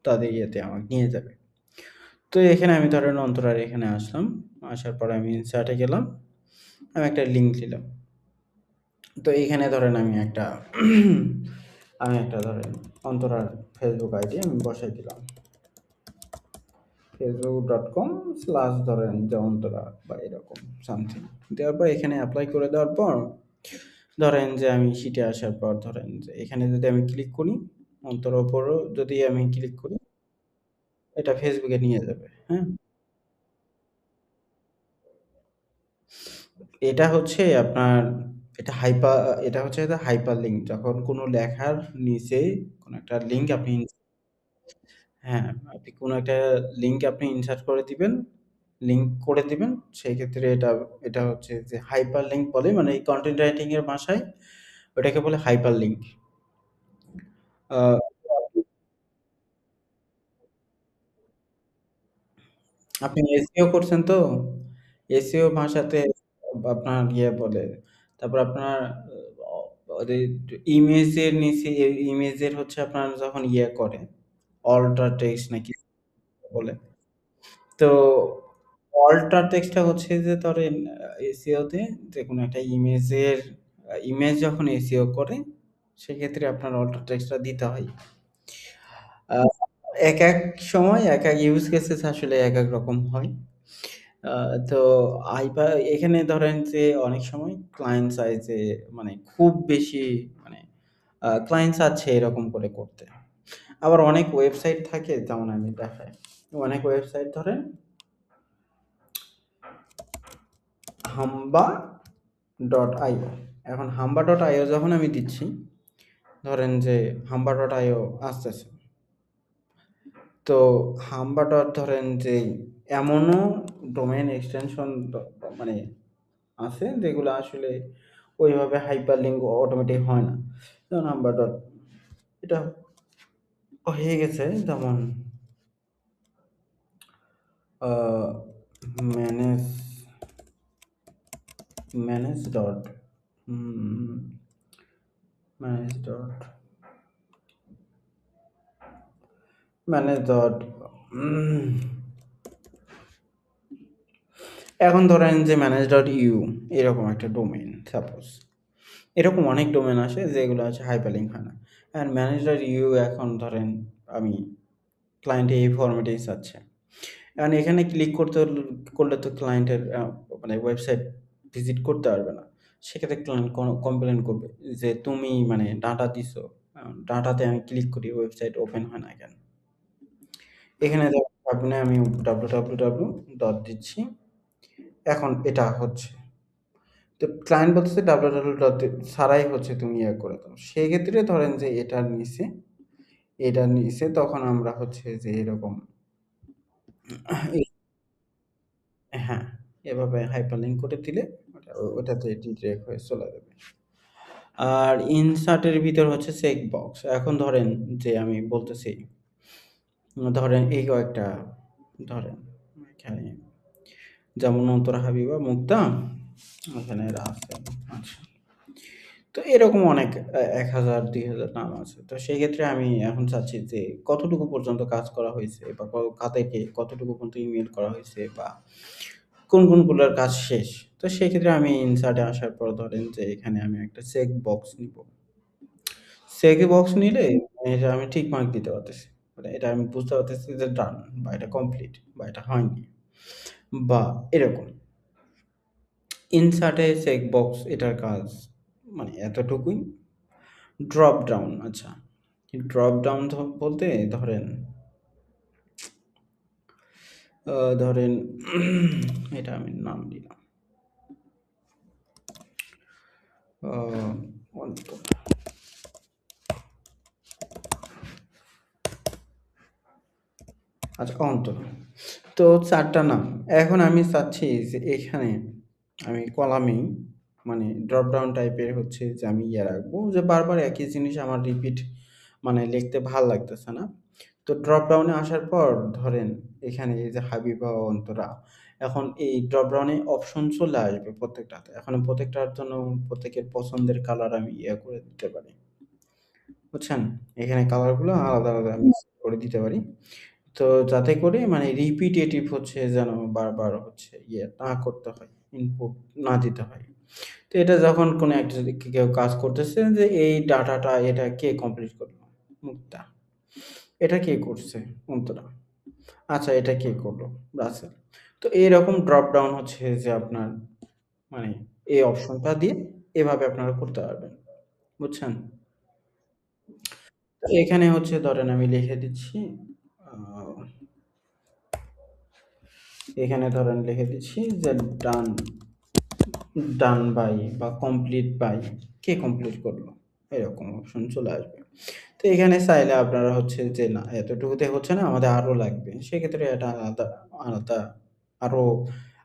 তাদের ইয়েতে আমাকে নিয়ে যাবে। তো এখানে আমি ধরেন অন্তরার এখানে আসলাম। আসার পরে আমি ইনসার্ট এ গেলাম। আমি একটা লিঙ্ক দিলাম। তো এইখানে ধরেন আমি একটা ধরেন অন্তরার Facebook আইডি আমি বসাই দিলাম। facebook.com/ ধরেন যে অন্তরা বা এরকম সামথিং। দেওয়ার পর এখানে এপ্লাই করে দেওয়ার পর ধরেন যে আমি শিটে আসার পর ধরেন যে এখানে যদি আমি ক্লিক করি, অন্তর উপরও যদি আমি ক্লিক করি, এটা Facebook এ নিয়ে যাবে। হ্যাঁ? এটা হচ্ছে আপনার এটা হচ্ছে যে হাইপার লিঙ্ক। যখন কোনো লেখার নিচে কোনো একটা লিঙ্ক আপনি হ্যাঁ, আপনি কোনো একটা লিঙ্ক আপনি ইনসার্ট করে দিবেন, লিঙ্ক করে দিবেন। সেই ক্ষেত্রে এটা হচ্ছে যে হাইপার লিঙ্ক বলে মানে এই কনটেন্ট রাইটিং এর ভাষায় ওটাকে বলে হাইপার লিঙ্ক। আ আপনি এসইও করছেন তো? এসইও ভাষাতে আপনার ইয়ে বলে। তারপর আপনার অ ওদের ইমেজের নিচে ইমেজের হচ্ছে আপনার যখন ইয়ে করে, অল্টার টেক্সট নাকি বলে। তো অল্টার টেক্সটটা হচ্ছে যে ধরেন এসইও তে যেকোনো একটা ইমেজ যখন এসইও করে, সেক্ষেত্রে আপনার অল্টার টেক্সটটা দিতে হয়। আ একেক সময় একেক ইউজ কেসেস আসলে একেক রকম হয়। আ তো এখানে ধরেন যে অনেক সময় ক্লায়েন্ট চায় যে মানে খুব বেশি মানে ক্লায়েন্ট চাচ্ছে এরকম করে করতে। আবার অনেক ওয়েবসাইট থাকে যেমন আমি দেখাই। অনেক ওয়েবসাইট ধরেন hamba.io এখন hamba.io যখন আমি দিচ্ছি, ধরেন যে hamba.io আসতেছে। তো হাম্বাডট ধরেন যে এমনও ডোমেইন এক্সটেনশন মানে আছে যেগুলো আসলে ওইভাবে হাইপার লিঙ্ক অটোমেটিক হয় না। যেমন হাম্বাডট এটা হয়ে গেছে যেমন manage manage dot manage dot manage dot এখন ধরেন যে ম্যানেজ ডট ইউ এরকম একটা ডোমেইন সাপোজ, এরকম অনেক ডোমেন আসে যেগুলো হচ্ছে হাইপারলিঙ্ক হয় না। অ্যান্ড ম্যানেজ ডট ইউ এখন ধরেন আমি ক্লায়েন্টে এই ফরম্যাটেই চাচ্ছে। এখন এখানে ক্লিক করলে তো ক্লায়েন্টের মানে ওয়েবসাইট ভিজিট করতে পারবে না। সেক্ষেত্রে ক্লায়েন্ট কমপ্লেন করবে যে তুমি মানে ডাটা দিছো, ডাটাতে আমি ক্লিক করি ওয়েবসাইট ওপেন হয় না কেন? এখানে ভাববেন আমি www ডট দিচ্ছি। এখন এটা হচ্ছে। তো ক্লায়েন্ট বলতেছে www ডট ছাড়াই হচ্ছে তুমি ইয়ে করে দাও। সেক্ষেত্রে ধরেন যে এটার নিচে তখন আমরা হচ্ছে যে এরকম হ্যাঁ, এভাবে হাইপারলিঙ্ক করে দিলে ওটাতে ডিরেক্ট হয়ে চলে যাবে। আর ইনসার্টের ভিতর হচ্ছে চেক বক্স। এখন ধরেন যে আমি বলতেছি, ধরেন এই কয়েকটা ধরেন এখানে যেমন অন্তরা হাবিবা মুক্তা, এখানে রাসেল। আচ্ছা। তো এরকম অনেক ১,০০০ ২,০০০ নাম আছে। তো সেক্ষেত্রে আমি এখন চাচ্ছি যে কতটুকু পর্যন্ত কাজ করা হয়েছে বা কাদেরকে কতটুকু পর্যন্ত ইমেইল করা হয়েছে বা কোনগুলোর কাজ শেষ। তো সেক্ষেত্রে আমি ইনসার্টে আসার পর ধরেন যে এখানে আমি একটা চেক বক্স নিবো। চেক বক্স নিলে এটা আমি টিক মার্ক দিতে পারতেছি। মানে এটা আমি বুঝতে পারতেছি যে ডান বা এটা কমপ্লিট বা এটা হয়নি বা এরকম। ইনসার্টে চেক বক্স এটার কাজ মানে এতটুকুই। ড্রপ ডাউন আচ্ছা। ড্রপ ডাউন বলতে ধরেন ধরেন এটা আমি নাম দিলাম। অন্তর। আচ্ছা অন্তর। তো ৪ টা নাম। এখন আমি চাচ্ছি যে এখানে আমি কলামেই মানে ড্রপ ডাউন টাইপের হচ্ছে যে আমি ইয়ে রাখবো যে বারবার একই জিনিস আমার রিপিট মানে লিখতে ভাল লাগতেছে না। তো ড্রপ ডাউনে আসার পর ধরেন এখানে এই যে হাবিবা ও অন্তরা, এখন এই ড্রপ ডাউনে অপশন চলে আসবে প্রত্যেকটাতে। এখন প্রত্যেকটার জন্য প্রত্যেকের পছন্দের কালার আমি ইয়ে করে দিতে পারি। বুঝছেন? এখানে কালারগুলো আলাদা, আলাদা আমি সেট করে দিতে পারি। তো যাতে করে মানে রিপিটেটিভ হচ্ছে যেন বারবার হচ্ছে ইয়ে না করতে হয়, ইনপুট না দিতে হয়। তো এটা যখন কোনো একটা যদি কেউ কাজ করতেছে যে এই ডাটাটা এটা কে কমপ্লিট করলো? মুক্তা। এটা কে করছে? অন্তরা। আচ্ছা এটা কে করলো? রাসেল। তো এরকম ড্রপ ডাউন হচ্ছে যে আপনার মানে এই অপশনটা দিয়ে এভাবে আপনারা করতে পারবেন। বুঝছেন? তো এখানে হচ্ছে ধরেন আমি লিখে দিচ্ছি আ এখানে ধরেন লিখে দিচ্ছি যে ডান, ডান বাই বা কমপ্লিট বাই কে কমপ্লিট করলো? এরকম অপশন চলে আসবে। তো এখানে চাইলে আপনারা হচ্ছে যে না এতটুকুতে হচ্ছে না আমাদের আরো লাগবে। সেক্ষেত্রে এটা আলাদা, আলাদা আরো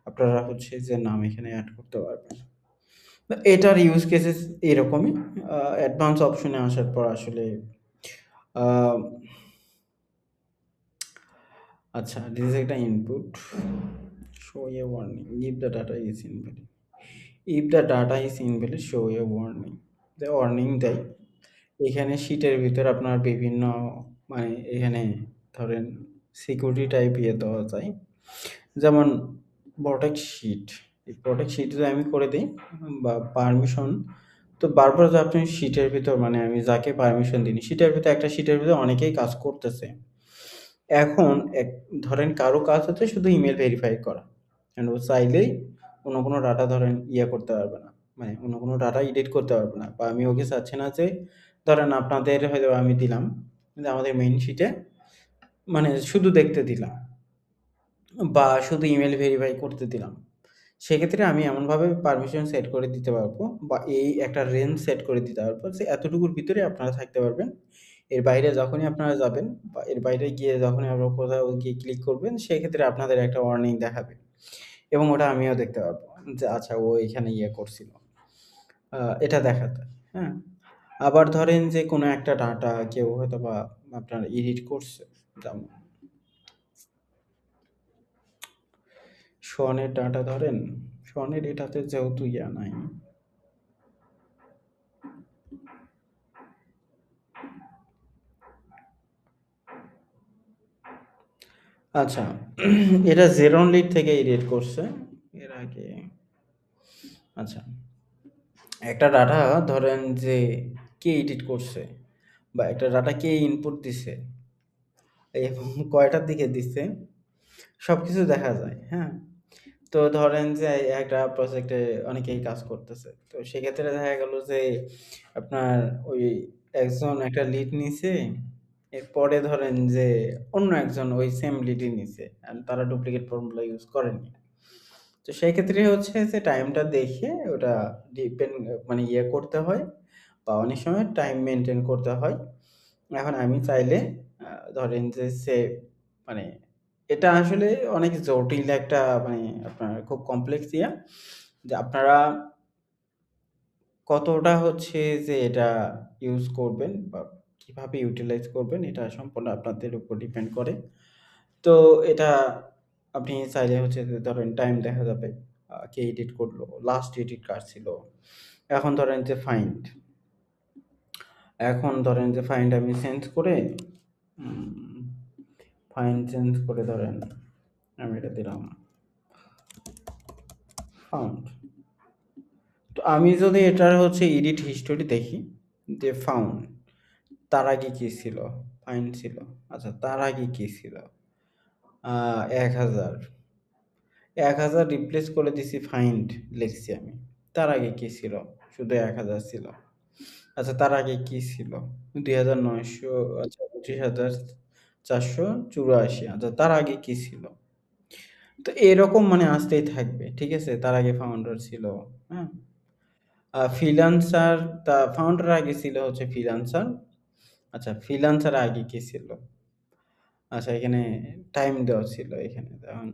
আপনারা হচ্ছে যে নাম এখানে এড করতে পারবেন। তো এটার ইউজ কেসেস এরকমই। অ্যাডভান্স অপশনে আসার পর আসলে আ আচ্ছা this is একটা input. show a warning if the data is invalid. If the data is invalid show a warning. the warning দেয়। এখানে শীটের ভিতর আপনার বিভিন্ন মানে এখানে ধরেন সিকিউরিটি টাইপ ইয়ে দেওয়া যায়। যেমন প্রটেক্ট শীট। এই প্রটেক্ট শীট যদি আমি করে দেই বা পারমিশন তো বারবার যে আপনি শীটের ভিতর মানে আমি যাকে পারমিশন দিই, শীটের ভিতর একটা শীটের ভিতর অনেকেই কাজ করতেছে। এখন ধরেন কারো কাজ হচ্ছে শুধু ইমেইল ভেরিফাই করা। অ্যান্ড ও চাইলেই অন্য কোনো ডাটা ধরেন ইয়ে করতে পারবে না। মানে অন্য কোনো ডাটা এডিট করতে পারবে না। বা আমি ওকে চাচ্ছি না যে ধরেন আপনাদের হয়তো আমি দিলাম যে আমাদের মেইন শিটে মানে শুধু দেখতে দিলাম বা শুধু ইমেইল ভেরিফাই করতে দিলাম। সেক্ষেত্রে আমি এমনভাবে পারমিশন সেট করে দিতে পারবো বা এই একটা রেঞ্জ সেট করে দিতে পারবো যে এতটুকুর ভিতরে আপনারা থাকতে পারবেন। এর বাইরে যখনই আপনারা যাবেন বা এর বাইরে গিয়ে যখনই আপনারা কোথাও গিয়ে ক্লিক করবেন, সেক্ষেত্রে আপনাদের একটা ওয়ার্নিং দেখাবে এবং ওটা আমিও দেখতে পারবো যে আচ্ছা ও এখানে ইয়ে করছিল। এটা দেখা যায়, হ্যাঁ? আবার ধরেন যে কোনো একটা ডাটা কেউ হয়তোবা আপনার এডিট করছে। যেমন শনের ডাটা ধরেন, শনের এটাতে যেহেতু ইয়া নাই। আচ্ছা, এটা জেরন লিড থেকে এডিট করছে। এর আগে আচ্ছা, একটা ডাটা ধরেন যে কে এডিট করছে বা একটা ডাটা কে ইনপুট দিছে এবং কয়টার দিকে দিছে সবকিছু দেখা যায়, হ্যাঁ? তো ধরেন যে একটা প্রজেক্টে অনেকেই কাজ করতেছে। তো সেক্ষেত্রে দেখা গেল যে আপনার ওই একজন একটা লিড নিছে। এরপরে ধরেন যে অন্য একজন ওই সেম লিডই নিছে। আর তারা ডুপ্লিকেট ফর্মুলা ইউজ করেনি। তো সেক্ষেত্রে হচ্ছে যে টাইমটা দেখে ওটা ডিপেন্ড মানে ইয়ে করতে হয় বা অনেক সময় টাইম মেইনটেইন করতে হয়। এখন আমি চাইলে ধরেন যে মানে এটা আসলে অনেক জটিল একটা মানে আপনার খুব কমপ্লেক্স ইয়া যে আপনারা কতটা হচ্ছে যে এটা ইউজ করবেন বা কিভাবে ইউটিলাইজ করবেন এটা সম্পূর্ণ আপনাদের উপর ডিপেন্ড করে। তো এটা আপনি চাইলে হচ্ছে যে ধরেন টাইম দেখা যাবে। কে এডিট করলো, লাস্ট এডিট কার ছিল। এখন ধরেন যে ফাইন্ড আমি চেঞ্জ করে উম ফাইন্ড চেঞ্জ করে ধরেন আমি এটা দিলাম ফাউন্ড। তো আমি যদি এটার হচ্ছে এডিট হিস্টোরি দেখি যে ফাউন্ড তার আগে কি ছিল? ফাইন্ড ছিল। আচ্ছা তার আগে কি ছিল? ১,০০০ ১,০০০ রিপ্লেস করে দিছি ফাইন্ড লিখছি আমি। তার আগে কি ছিল? শুধু ১,০০০ ছিল। আচ্ছা তার আগে কি ছিল? ২,৯০০ আচ্ছা ২৫,৪৮৪ আচ্ছা তার আগে কি ছিল? তো এরকম মানে আসতেই থাকবে। ঠিক আছে? তার আগে ফাউন্ডার ছিল। হ্যাঁ? ফ্রিল্যান্সার ফাউন্ডার আগে ছিল হচ্ছে ফ্রিল্যান্সার। আচ্ছা ফ্রিল্যান্সার আগে কি ছিল? আচ্ছা এখানে টাইম দেওয়া ছিল এখানে যেমন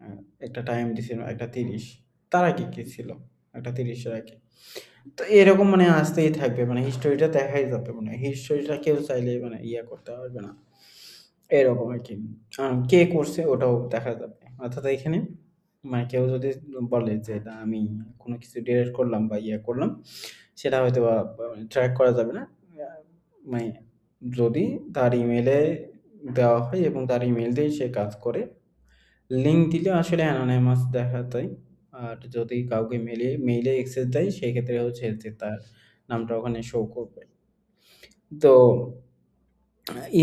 আ একটা টাইম দিছিল একটা ৩০। তার আগে কি ছিল? একটা ৩০ এর আগে। তো এরকম মানে আসতেই থাকবে। মানে হিস্টোরিটা দেখাই যাবে মানে হিস্টোরিটা কেউ চাইলে মানে ইয়া করতে পারবে না। এরকম আরকি। কে করছে ওটাও দেখা যাবে। অর্থাৎ এখানে মানে কেউ যদি বলে যে এটা আমি কোনো কিছু ডিলিট করলাম বা ইয়ে করলাম, সেটা হয়তোবা ট্র্যাক করা যাবে না। আ মানে যদি তার ইমেইলে দেওয়া হয় এবং তার ইমেইল দিয়েই সে কাজ করে। লিঙ্ক দিলে আসলে anonymous দেখা যায়। আর যদি কাউকে মেইলে অ্যাক্সেস দেয় সেক্ষেত্রে হচ্ছে যে তার নামটা ওখানে শো করবে। তো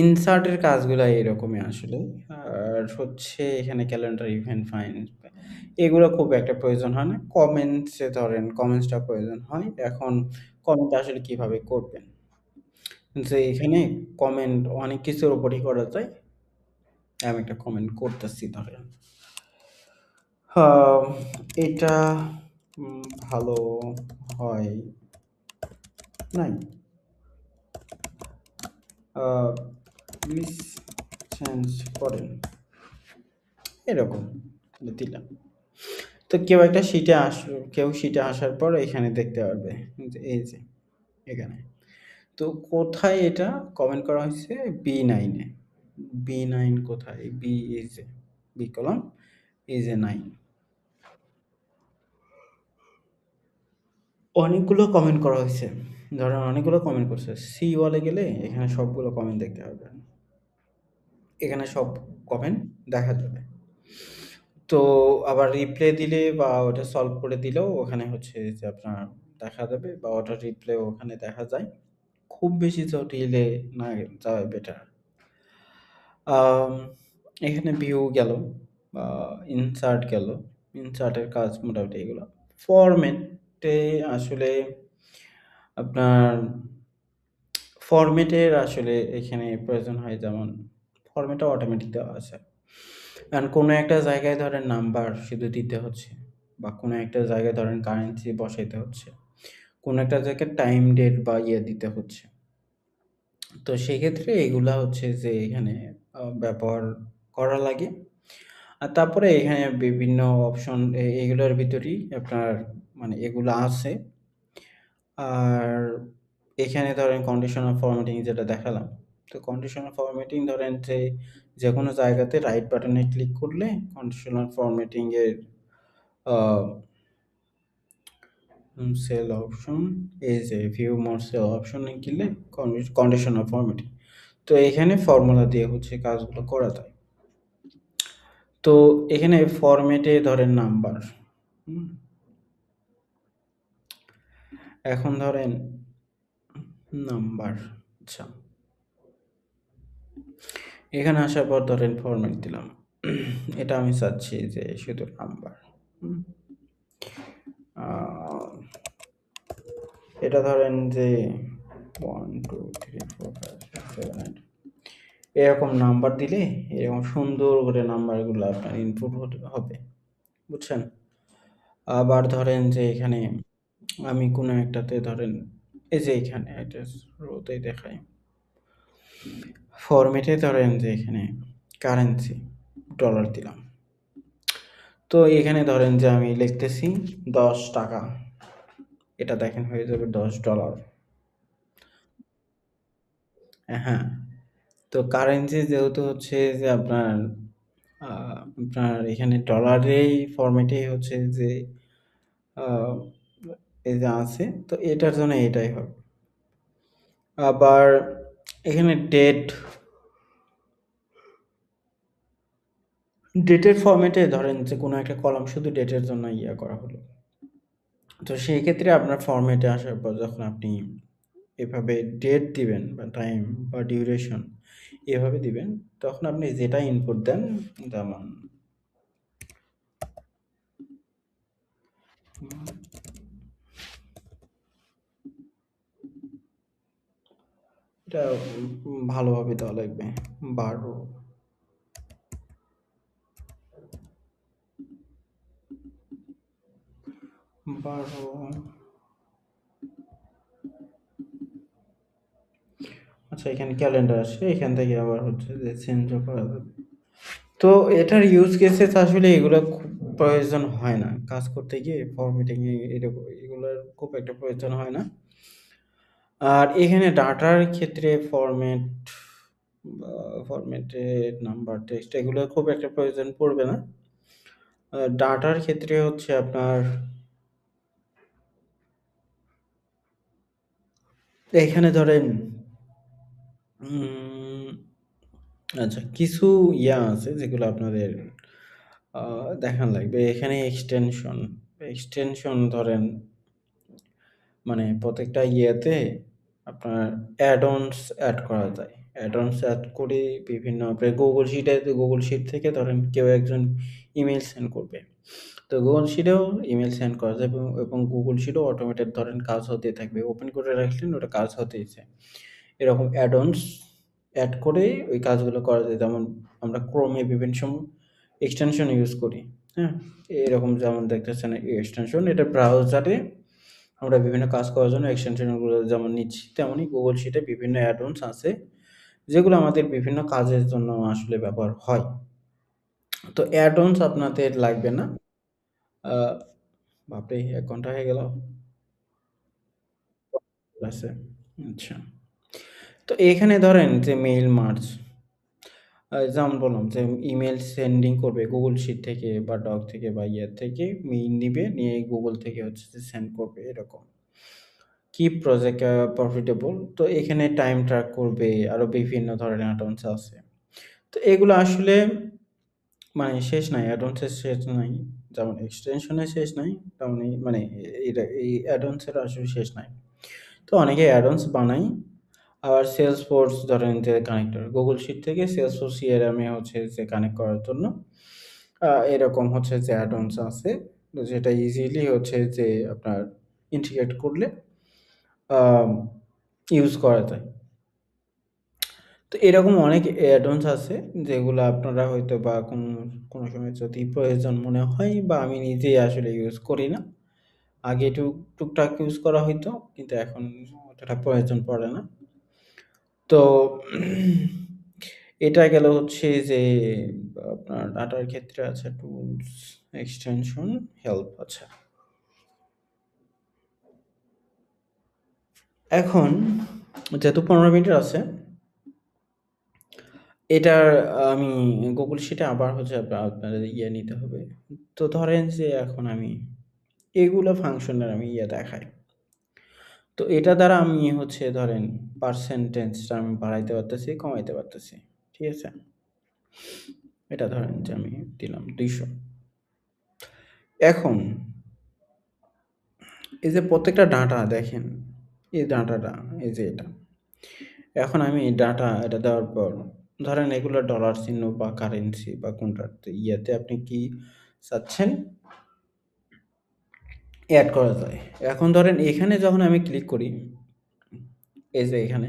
ইনসার্ট এর কাজগুলা এরকমই আসলে। আর হচ্ছে এখানে ক্যালেন্ডার ইভেন্ট ফাইন্ড এগুলো খুব একটা প্রয়োজন হয় না। কমেন্টসে ধরেন কমেন্টসটা প্রয়োজন হয়। এখন কমেন্ট আসলে কিভাবে করবেন? যে এখানে কমেন্ট অনেক কিছুর উপরই করা যায়। আমি একটা কমেন্ট করতেছি ধরেন। আ এটা ভালো হয় নাই। আ প্লিজ চেঞ্জ করেন। এরকম দিলাম। তো কেউ শিটে আসার পর এখানে দেখতে পারবে যে এই যে এখানে। তো কোথায় এটা কমেন্ট করা হয়েছে? B9 এ। B9 কোথায়? এই যে B কলাম এই যে 9 অনেকগুলো কমেন্ট করা হয়েছে। ধরেন অনেকগুলো কমেন্ট করছে। সি ওয়ালে গেলে এখানে সবগুলো কমেন্ট দেখতে পারবেন। এখানে সব কমেন্ট দেখা যাবে। তো আবার রিপ্লে দিলে বা ওটা সলভ করে দিলেও ওখানে হচ্ছে যে আপনার দেখা যাবে বা ওটার রিপ্লেও ওখানে দেখা যায়। খুব বেশি জটিলে না যাওয়াই বেটার। আম এখানে ভিউ গেল, বা ইনসার্ট গেল। ইনসার্টের কাজ মোটামুটি এগুলো। ফরম্যাটে আসলে আপনার ফরম্যাটের আসলে এখানে প্রয়োজন হয় যেমন ফরম্যাটটা অটোমেটিক দেওয়া আছে। কারণ কোনো একটা জায়গায় ধরেন নাম্বার শুধু দিতে হচ্ছে বা কোনো একটা জায়গায় ধরেন কারেন্সি বসাইতে হচ্ছে। কোনো একটা জায়গায় টাইম ডেট বা ইয়ে দিতে হচ্ছে। তো সেক্ষেত্রে এগুলা হচ্ছে যে এখানে ব্যবহার করা লাগে। আর তারপরে এখানে বিভিন্ন অপশন এগুলোর ভিতরেই আপনার মানে এগুলা আছে। আর এখানে ধরেন কন্ডিশনাল ফরম্যাটিং যেটা দেখালাম। তো কন্ডিশনাল ফরম্যাটিং ধরেন যে যেকোনো জায়গাতে রাইট বাটনে ক্লিক করলে কন্ডিশনাল ফরম্যাটিং এর আ সেল অপশন এই যে ভিউ মোর সেল অপশনে গেলে কন্ডিশনাল ফরম্যাটিং। তো এখানে ফর্মুলা দিয়ে হচ্ছে কাজগুলো করা যায়। তো এখানে ফরম্যাটে ধরেন নাম্বার। হুম? এখন ধরেন নাম্বার। আচ্ছা। এখানে আসার পর ধরেন ফরম্যাট দিলাম। এটা আমি চাচ্ছি যে শুধু নাম্বার। হুম? আ এটা ধরেন যে 1, 2, 3, 4, 5, 6, 7, 8 এরকম নাম্বার দিলে এরকম সুন্দর করে নাম্বারগুলো আপনার ইনপুট হবে। বুঝছেন? আবার ধরেন যে এখানে আমি কোনো একটাতে ধরেন এই যে এখানে এটা রোতেই দেখাই। ফরম্যাটে ধরেন যে এখানে কারেন্সি ডলার দিলাম। তো এখানে ধরেন যে আমি লিখতেছি $10 এটা দেখেন হয়ে যাবে $10 হ্যাঁ, তো কারেন্সি যেহেতু হচ্ছে যে আপনার এখানে ডলারেই ফরম্যাটেই হচ্ছে যে আ এই যে আছে তো এটার জন্য এটাই হবে। আবার এখানে ডেটের ফরম্যাটে ধরেন যে কোনো একটা কলাম শুধু ডেটের জন্য করা হলো। তো সেই ক্ষেত্রে আপনার ফরম্যাটে আসার পর যখন আপনি এভাবে ডেট দিবেন বা টাইম বা ডিউরেশন এভাবে দিবেন, তখন আপনি যেটা ইনপুট দেন যেমন এটা ভালোভাবে দেওয়া লাগবে। 12 12 আচ্ছা এখানে ক্যালেন্ডার আসে। এখান থেকে আবার হচ্ছে যে চেঞ্জও করা যাবে। তো এটার ইউজ কেসেস আসলে এগুলা খুব প্রয়োজন হয় না। কাজ করতে গিয়ে ফরম্যাটিং এগুলার খুব একটা প্রয়োজন হয় না। আর এখানে ডাটার ক্ষেত্রে বা ফরম্যাটেড নাম্বার, টেক্সট এগুলোর খুব একটা প্রয়োজন পড়বে না। ডাটার ক্ষেত্রে হচ্ছে আপনার এখানে ধরেন উম আচ্ছা কিছু আছে যেগুলো আপনাদের আ দেখান লাগবে। এখানে এক্সটেনশন ধরেন মানে প্রত্যেকটা আপনার অ্যাড-অনস এড করা যায়। অ্যাড-অনস এড করে বিভিন্ন আপনার Google Sheet থেকে ধরেন কেউ একজন ইমেইল সেন্ড করবে। তো Google Sheet-এও ইমেইল সেন্ড করা যায় এবং Google Sheet-ও অটোমেটেড ধরেন কাজ হতেই থাকবে। ওপেন করে রাখলেন ওটা কাজ হতেইছে। এরকম অ্যাড-অনস এড করে ওই কাজগুলো করা যায়। যেমন আমরা Chrome-এ বিভিন্ন এক্সটেনশন ইউজ করি। হ্যাঁ? এরকম যেমন দেখতেছেন এই এক্সটেনশন এটা ব্রাউজারে আমরা বিভিন্ন কাজ করার জন্য এক্সটেনশন গুলো যেমন নিচ্ছি, তেমনি Google Sheet-এ বিভিন্ন অ্যাড-অনস আছে, যেগুলো আমাদের বিভিন্ন কাজের জন্য আসলে ব্যবহার হয়। তো অ্যাড-অনস আপনাদের লাগবে না। আ বাপরে! ১ ঘন্টা হয়ে গেল। আছে। আচ্ছা। তো এখানে ধরেন যে মেইল মার্জ যেমন বললাম যে ইমেইল সেন্ডিং করবে Google Sheet থেকে বা ডক থেকে বা থেকে মেইল নিবে, নিয়ে Google থেকে হচ্ছে যে সেন্ড করবে এরকম। কিপ প্রজেক্ট প্রফিটেবল তো এখানে টাইম ট্র্যাক করবে, আরো বিভিন্ন ধরনের অ্যাডভান্স আছে। তো এগুলো আসলে মানে শেষ নাই, অ্যাডভান্স এর শেষ নাই। যেমন এক্সটেনশন এর শেষ নাই, তেমনি মানে এই অ্যাডভান্স এর আসলে শেষ নাই। তো অনেকে অ্যাডভান্স বানায়। আবার Salesforce ধরেন যে কানেক্টর, Google Sheet থেকে Salesforce CRM এ হচ্ছে যে কানেক্ট করার জন্য এরকম হচ্ছে যে অ্যাডভান্স আছে। যেটা ইজিলি হচ্ছে যে আপনার ইন্টিগ্রেট করলে আম ইউজ করা যায়। তো এরকম অনেক অ্যাডভান্স আছে যেগুলো আপনারা হয়তোবা কোনো সময় যদি প্রয়োজন মনে হয় বা আমি নিজেই আসলে ইউজ করি না। আগে টুকটাক ইউজ করা হইতো কিন্তু এখন অতটা প্রয়োজন পড়ে না। তো এটা গেল হচ্ছে যে আপনার ডাটার ক্ষেত্রে আছে টুলস, এক্সটেনশন, হেল্প আচ্ছা। এখন যেহেতু ১৫ মিনিটের আছে, এটার আমি Google Sheet এ আবার হচ্ছে আপনার ইয়ে নিতে হবে। তো ধরেন যে এখন আমি এগুলো ফাংশনের আমি ইয়ে দেখাই। তো এটা দ্বারা আমি হচ্ছে ধরেন পার্সেন্টেজটা আমি বাড়াইতে পারতেছি, কমাইতে পারতেছি। ঠিক আছে? এটা ধরেন যে আমি দিলাম ২০০। এখন এই যে প্রত্যেকটা ডাটা দেখেন, এই ডাটাটা এই যে এটা। এখন আমি ডাটা এটা দেওয়ার পর ধরেন এগুলো ডলার চিহ্ন বা কারেন্সি বা কোনটাতে ইয়েতে আপনি কি চাচ্ছেন এড করা যায়। এখন ধরেন এখানে যখন আমি ক্লিক করি, এই যে এখানে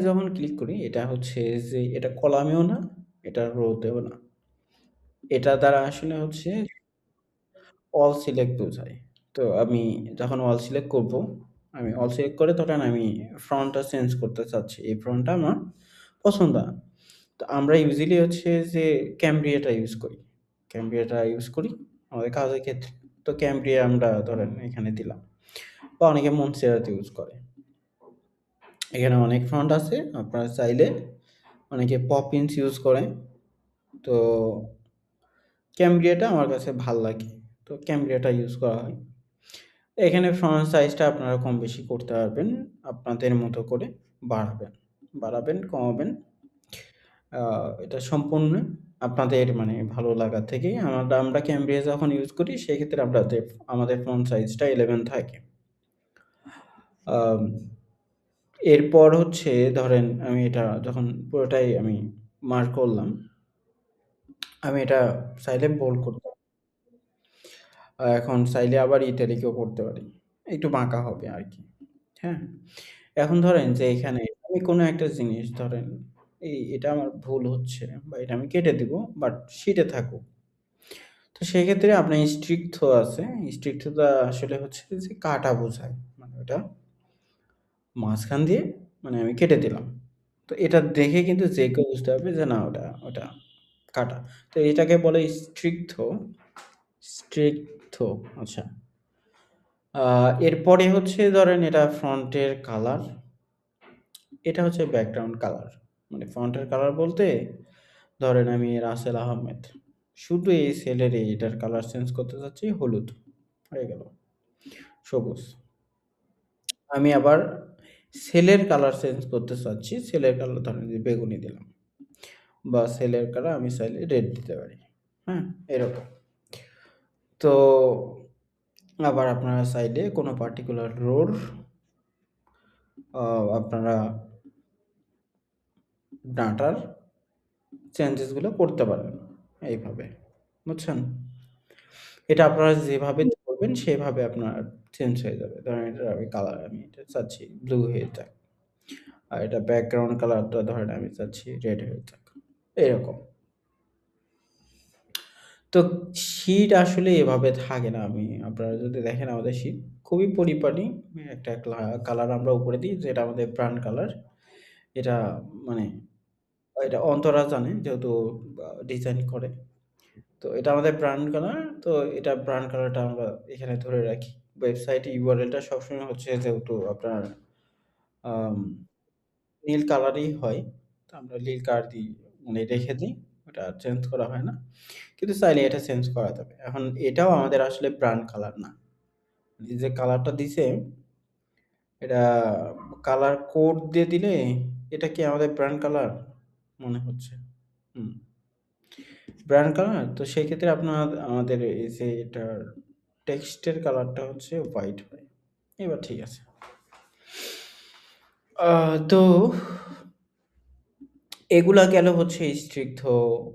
যখন ক্লিক করি এটা হচ্ছে যে এটা কলামেও না, এটা রোতেও না। এটা দ্বারা আসলে হচ্ছে অল সিলেক্ট বোঝায়। তো আমি যখন অল সিলেক্ট করব, আমি অল সিলেক্ট করে ধরেন আমি ফন্টটা চেঞ্জ করতে চাচ্ছি। এই ফন্টটা আমার পছন্দ না। তো আমরা ইউজুয়ালি হচ্ছে যে ক্যামব্রিয়াটা ইউজ করি। ক্যামব্রিয়াটা ইউজ করি আমাদের কাজের ক্ষেত্রে। তো ক্যামব্রিয়া আমরা ধরেন এখানে দিলাম। বা অনেকে মনস্টেরার ইউজ করে। এখানে অনেক ফন্ট আছে। আপনারা চাইলে অনেকে পপিনস ইউজ করে। তো ক্যামব্রিয়াটা আমার কাছে ভাল লাগে। তো ক্যামব্রিয়াটা ইউজ করা হয়। এখানে ফন্ট সাইজটা আপনারা কম বেশি করতে পারবেন। আপনাদের মতো করে বাড়াবেন। বাড়াবেন, কমাবেন। আ এটা সম্পূর্ণ আপনাদের মানে ভালো লাগা থেকেই আমরা ক্যামব্রিয়া যখন ইউজ করি সেক্ষেত্রে আমাদের ফন্ট সাইজটা 11 থাকে। আম এরপর হচ্ছে ধরেন আমি এটা যখন পুরোটাই আমি মার্ক করলাম, আমি এটা চাইলে বোল্ড করতে এখন চাইলে আবার ইটালিকেও করতে পারি। একটু বাঁকা হবে আরকি। হ্যাঁ? এখন ধরেন যে এখানে আমি কোনো একটা জিনিস ধরেন এটা আমার ভুল হচ্ছে বা এটা আমি কেটে দিব বাট শিটে থাকুক। তো সেক্ষেত্রে আপনার স্ট্রিকথ্রো আছে। স্ট্রিকথ্রোটা আসলে হচ্ছে যে কাটা বোঝায়। মানে ওটা মাঝখান দিয়ে মানে আমি কেটে দিলাম। তো এটা দেখে কিন্তু যে কেউ বুঝতে পারবে যে না ওটা কাটা। তো এটাকে বলে স্ট্রিকথ্রো, স্ট্রিকথ্রো আচ্ছা। আ এরপরে হচ্ছে ধরেন এটা ফন্টের কালার। এটা হচ্ছে ব্যাকগ্রাউন্ড কালার। মানে ফন্টের কালার বলতে ধরেন আমি রাসেল আহমেদ। শুধু এই সেলের এটার কালার চেঞ্জ করতে চাচ্ছি হলুদ। হয়ে গেল। সবুজ। আমি আবার সেলের কালার চেঞ্জ করতে চাচ্ছি। সেলের কালার ধরেন যে বেগুনি দিলাম। বা সেলের কালার আমি চাইলে রেড দিতে পারি। হ্যাঁ? এরকম। তো আবার আপনারা চাইলে কোনো পার্টিকুলার রোর আ আপনারা ডাটার চেঞ্জেস গুলো করতে পারেন। এইভাবে। বুঝছেন? এটা আপনারা যেভাবে করবেন সেভাবে আপনার চেঞ্জ হয়ে যাবে। ধরেন এটার আমি কালার আমি এটা চাচ্ছি ব্লু হয়ে যাক। আর এটা ব্যাকগ্রাউন্ড কালারটা ধরেন আমি চাচ্ছি রেড হয়ে যাক। এরকম। তো শীট আসলে এভাবে থাকে না। আপনারা যদি দেখেন আমাদের শীট খুবই পরিপাটি। একটা কালার আমরা উপরে দিই যেটা আমাদের ব্রান্ড কালার। এটা মানে এটা অন্তরা জানে যেহেতু ডিজাইন করে। তো এটা আমাদের ব্রান্ড কালার। তো এটা ব্রান্ড কালারটা আমরা এখানে ধরে রাখি। ওয়েবসাইটে URL টা সবসময় হচ্ছে যেহেতু আপনার আম নীল কালারই হয়। তো আমরা নীল কালার দিই মানে রেখে দিই। ওটা চেঞ্জ করা হয় না। কিন্তু চাইলে এটা চেঞ্জ করা যাবে। এখন এটাও আমাদের আসলে ব্রান্ড কালার না। এই যে কালারটা দিছে, এটা কালার কোড দিয়ে দিলে এটা কি আমাদের ব্রান্ড কালার? মনে হচ্ছে। হুম। Brown colour? তো সেক্ষেত্রে আমাদের এই যে এটার টেক্সটের কালারটা হচ্ছে হোয়াইট হয়। এবার ঠিক আছে। তো এগুলা গেল হচ্ছে স্ট্রিক্ট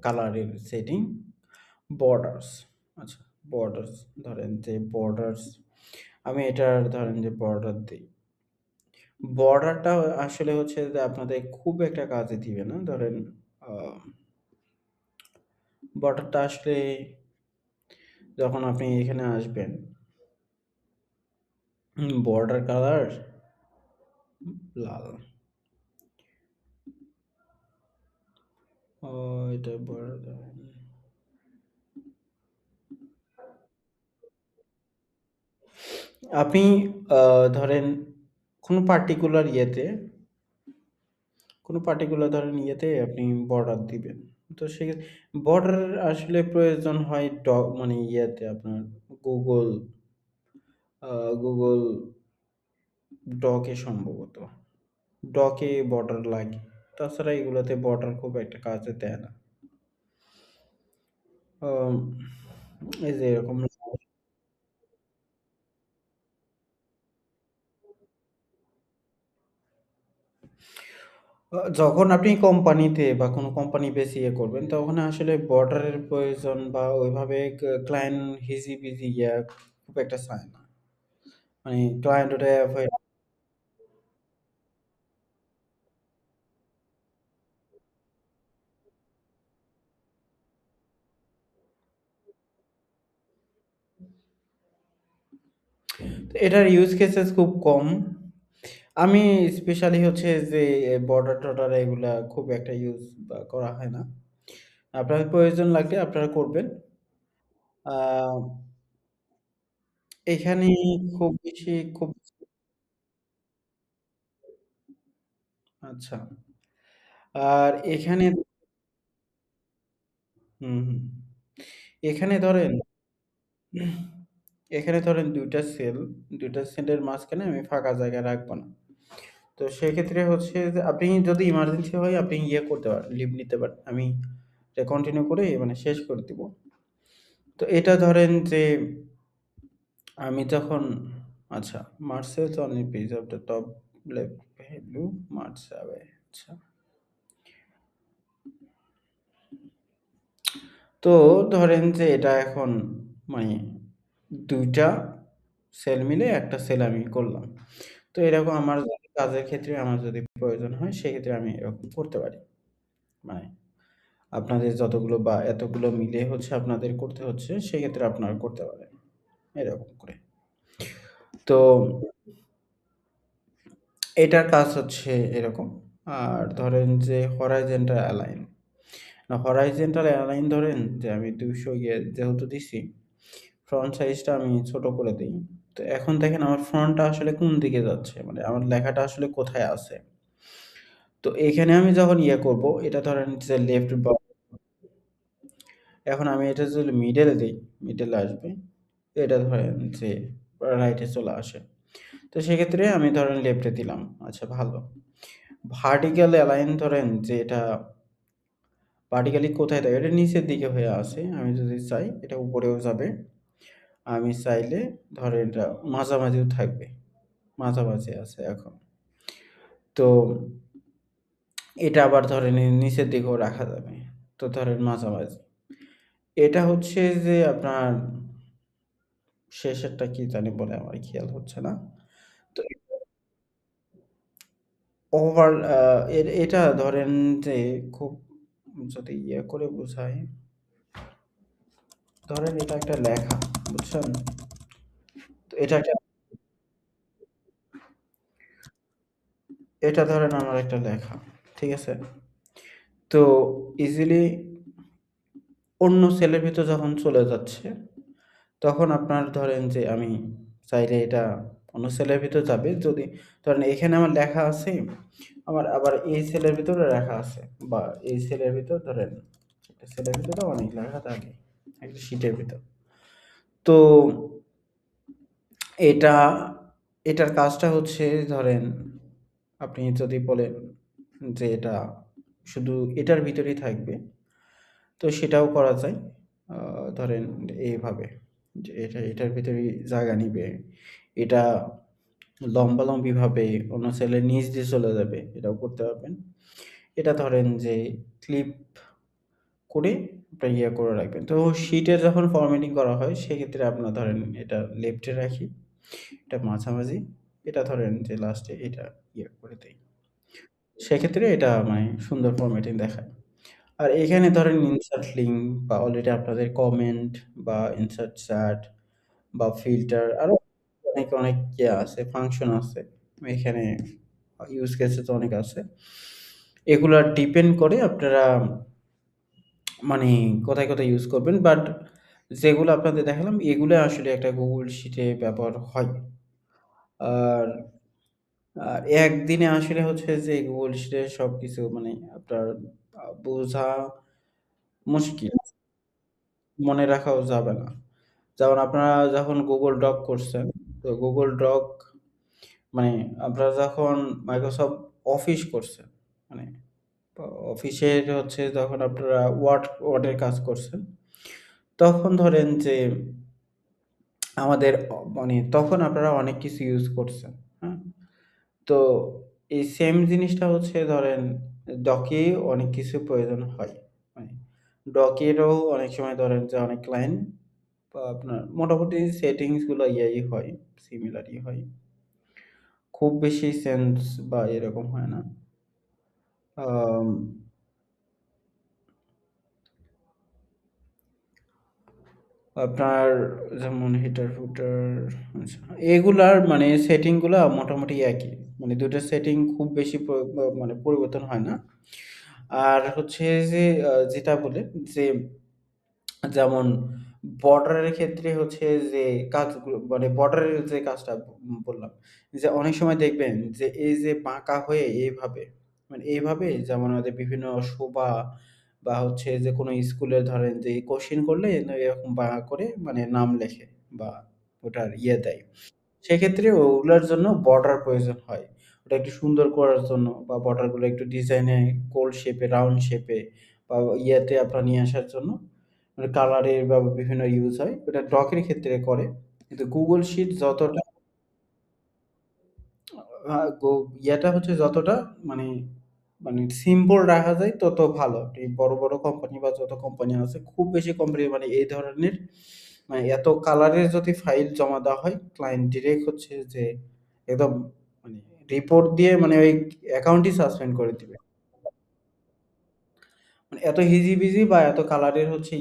কালারের সেটিং। বর্ডার্স আচ্ছা, বর্ডার্স ধরেন যে বর্ডার্স আমি এটার ধরেন যে বর্ডার দেই। বর্ডারটা আসলে হচ্ছে যে আপনাদের খুব একটা কাজে দিবে না। ধরেন আ বর্ডারটা আসলে যখন আপনি এখানে আসবেন, বর্ডার কালার লাল। ও এটা বড় ধরেন। আপনি ধরেন কোনো পার্টিকুলার ইয়েতে কোনো পার্টিকুলার ধরেন ইয়েতে আপনি বর্ডার দিবেন। তো বর্ডার আসলে প্রয়োজন হয় মানে ইয়েতে আপনার গুগল গুগল ডকে সম্ভবত। ডকে বর্ডার লাগে। তাছাড়া এগুলোতে বর্ডার খুব একটা কাজে দেয় না। আম এই যে এরকম যখন আপনি কোম্পানিতে বা কোনো কোম্পানি বেস ইয়ে করবেন, তখন আসলে বর্ডারের প্রয়োজন বা ওইভাবে ক্লায়েন্ট হিজিবিজি ইয়া খুব একটা চায় না। মানে ক্লায়েন্ট ওটা এভয়েড। এটার ইউজ কেসেস খুব কম। আমি স্পেশালি হচ্ছে যে বর্ডার-টর্ডার এগুলা খুব একটা ইউজ বা করা হয় না। আপনার প্রয়োজন লাগলে আপনারা করবেন। আ এখানে খুব বেশি খুব আচ্ছা। আর এখানে হুম, হুম। এখানে ধরেন এখানে ধরেন ২ টা সেল, ২ টা সেলের মাঝখানে আমি ফাঁকা জায়গা রাখবো না। তো সেক্ষেত্রে হচ্ছে যে আপনি যদি ইমার্জেন্সি হয় আপনি ইয়ে করতে পারেন, লিভ নিতে পারেন। আমি এটা কন্টিনিউ করে মানে শেষ করে দিব। তো এটা ধরেন যে আমি যখন আচ্ছা, Marcel's only page of the top left value March away আচ্ছা। তো ধরেন যে এটা এখন মানে ২ টা সেল মিলে একটা সেল আমি করলাম। তো এরকম আমার যদি কাজের ক্ষেত্রে আমার যদি প্রয়োজন হয় সেক্ষেত্রে আমি এরকম করতে পারি। মানে আপনাদের যতগুলো বা এতগুলো মিলে হচ্ছে আপনাদের করতে হচ্ছে সেক্ষেত্রে আপনারা করতে পারেন। এরকম করে। তো এটার কাজ হচ্ছে এরকম। আর ধরেন যে হরাইজন্টাল অ্যালাইন। না হরাইজন্টাল অ্যালাইন ধরেন যে আমি ২০০ যেহেতু দিছি, ফন্ট সাইজটা আমি ছোট করে দেই। তো এখন দেখেন আমার ফন্টটা আসলে কোন দিকে যাচ্ছে। মানে আমার লেখাটা আসলে কোথায় আছে। তো এখানে আমি যখন ইয়ে করব, এটা ধরেন যে লেফট বা এখন আমি এটা যদি মিডল দেই, মিডলে আসবে। এটা ধরেন যে রাইটে চলে আসে। তো সেক্ষেত্রে আমি ধরেন লেফটে দিলাম। আচ্ছা ভালো। ভার্টিক্যাল অ্যালাইন ধরেন যে এটা ভার্টিক্যালি কোথায় থাকে? এটা নিচের দিকে হয়ে আছে। আমি যদি চাই এটা উপরেও যাবে। আমি চাইলে ধরেন এটা মাঝামাঝিও থাকবে। মাঝামাঝি আছে এখন। তো এটা আবার ধরেন নিচের দিকেও রাখা যাবে। তো ধরেন মাঝামাঝি। এটা হচ্ছে যে আপনার শেষেরটা কি জানি বলে আমার খেয়াল হচ্ছে না। তো ওভার এটা ধরেন যে খুব যদি ইয়ে করে বোঝাই, ধরেন এটা একটা লেখা, বুঝছেন? তো এটা ধরেন আমার একটা লেখা। ঠিক আছে? তো ইজিলি অন্য সেলের ভিতর যখন চলে যাচ্ছে, তখন আপনার ধরেন যে আমি চাইলে এটা অন্য সেলের ভিতর যাবে। যদি ধরেন এখানে আমার লেখা আছে, আমার আবার এই সেলের ভিতরে লেখা আছে বা এই সেলের ভিতর ধরেন একটা সেলের ভিতরে অনেক লেখা থাকে একটা শিটের ভিতর। তো এটা এটার কাজটা হচ্ছে ধরেন আপনি যদি বলেন যে এটা শুধু এটার ভিতরেই থাকবে, তো সেটাও করা যায়। ধরেন এইভাবে যে এটার ভিতরেই জায়গা নিবে। এটা লম্বালম্বিভাবে অন্য সেলের নিচ দিয়ে চলে যাবে। এটাও করতে পারবেন। এটা ধরেন যে ক্লিপ করে আপনার ইয়ে করে রাখবেন। তো শিটের যখন ফরম্যাটিং করা হয় সেক্ষেত্রে আপনার ধরেন এটা লেফটে রাখি, এটা মাঝামাঝি, এটা ধরেন যে লাস্টে এটা ইয়ে করে দেই। সেক্ষেত্রে এটা মানে সুন্দর ফরম্যাটিং দেখায়। আর এখানে ধরেন ইনসার্ট লিঙ্ক বা অলরেডি আপনাদের কমেন্ট বা ইনসার্ট চ্যাট বা ফিল্টার আরো অনেক ইয়ে আছে, ফাংশন আছে। এখানে ইউজ কেসেস অনেক আছে। এগুলা ডিপেন্ড করে আপনারা মানে কোথায়, কোথায় ইউজ করবেন। বাট যেগুলো আপনাদের দেখালাম এগুলো আসলে একটা Google Sheet এ ব্যবহার হয়। আর আর একদিনে আসলে হচ্ছে যে Google Sheet এ সবকিছু মানে আপনার বোঝা মুশকিল। মনে রাখাও যাবে না। যেমন আপনারা যখন Google Doc করছেন, তো Google Doc মানে আপনারা যখন Microsoft Office করছেন, মানে অফিসের হচ্ছে যখন আপনারা ওয়ার্ডের কাজ করছেন, তখন ধরেন যে আমাদের মানে তখন আপনারা অনেক কিছু ইউজ করছেন, হ্যাঁ? তো এই সেম জিনিসটা হচ্ছে ধরেন ডকে অনেক কিছু প্রয়োজন হয়। মানে ডকেরও অনেক সময় ধরেন যে অনেক লাইন বা আপনার মোটামুটি সেটিংস গুলো ইয়াই হয়, সিমিলারই হয়। খুব বেশি চেঞ্জ বা এরকম হয় না। আম আপনার যেমন হিটার-হুটার আচ্ছা, এগুলার মানে সেটিং গুলা মোটামুটি একই। মানে ২ টা সেটিং খুব বেশি মানে পরিবর্তন হয় না। আর হচ্ছে যে যেটা বলে যে যেমন বর্ডারের ক্ষেত্রে হচ্ছে যে কাজগুলো মানে বর্ডারের যে কাজটা বললাম। যে অনেক সময় দেখবেন যে এই যে বাঁকা হয়ে এইভাবে মানে এইভাবে যেমন ওদের বিভিন্ন শোভা বা হচ্ছে যে কোনো স্কুলে ধরেন যে কোশ্চেন করলে এরকম বাঁকা করে মানে নাম লেখে বা ওটার ইয়ে দেয়। সেক্ষেত্রে ওগুলার জন্য বর্ডার প্রয়োজন হয়। ওটা একটু সুন্দর করার জন্য বা বর্ডার গুলো একটু ডিজাইনে গোল শেপে, রাউন্ড শেপে বা ইয়েতে আপনার নিয়ে আসার জন্য মানে কালারের বা বিভিন্ন ইউজ হয়। ওটা ডকের ক্ষেত্রে করে। কিন্তু Google Sheet যতটা আ গো ইয়াটা হচ্ছে যতটা মানে মানে সিম্পল রাখা যায় তত ভালো। এই বড়, বড় কোম্পানি বা যত কোম্পানি আছে খুব বেশি কোম্পানি মানে এই ধরনের মানে এত কালারের যদি ফাইল জমা দেওয়া হয়, ক্লায়েন্ট ডিরেক্ট হচ্ছে যে একদম মানে রিপোর্ট দিয়ে মানে ওই অ্যাকাউন্টই সাসপেন্ড করে দিবে। মানে এত হিজিবিজি বা এত কালারের হচ্ছে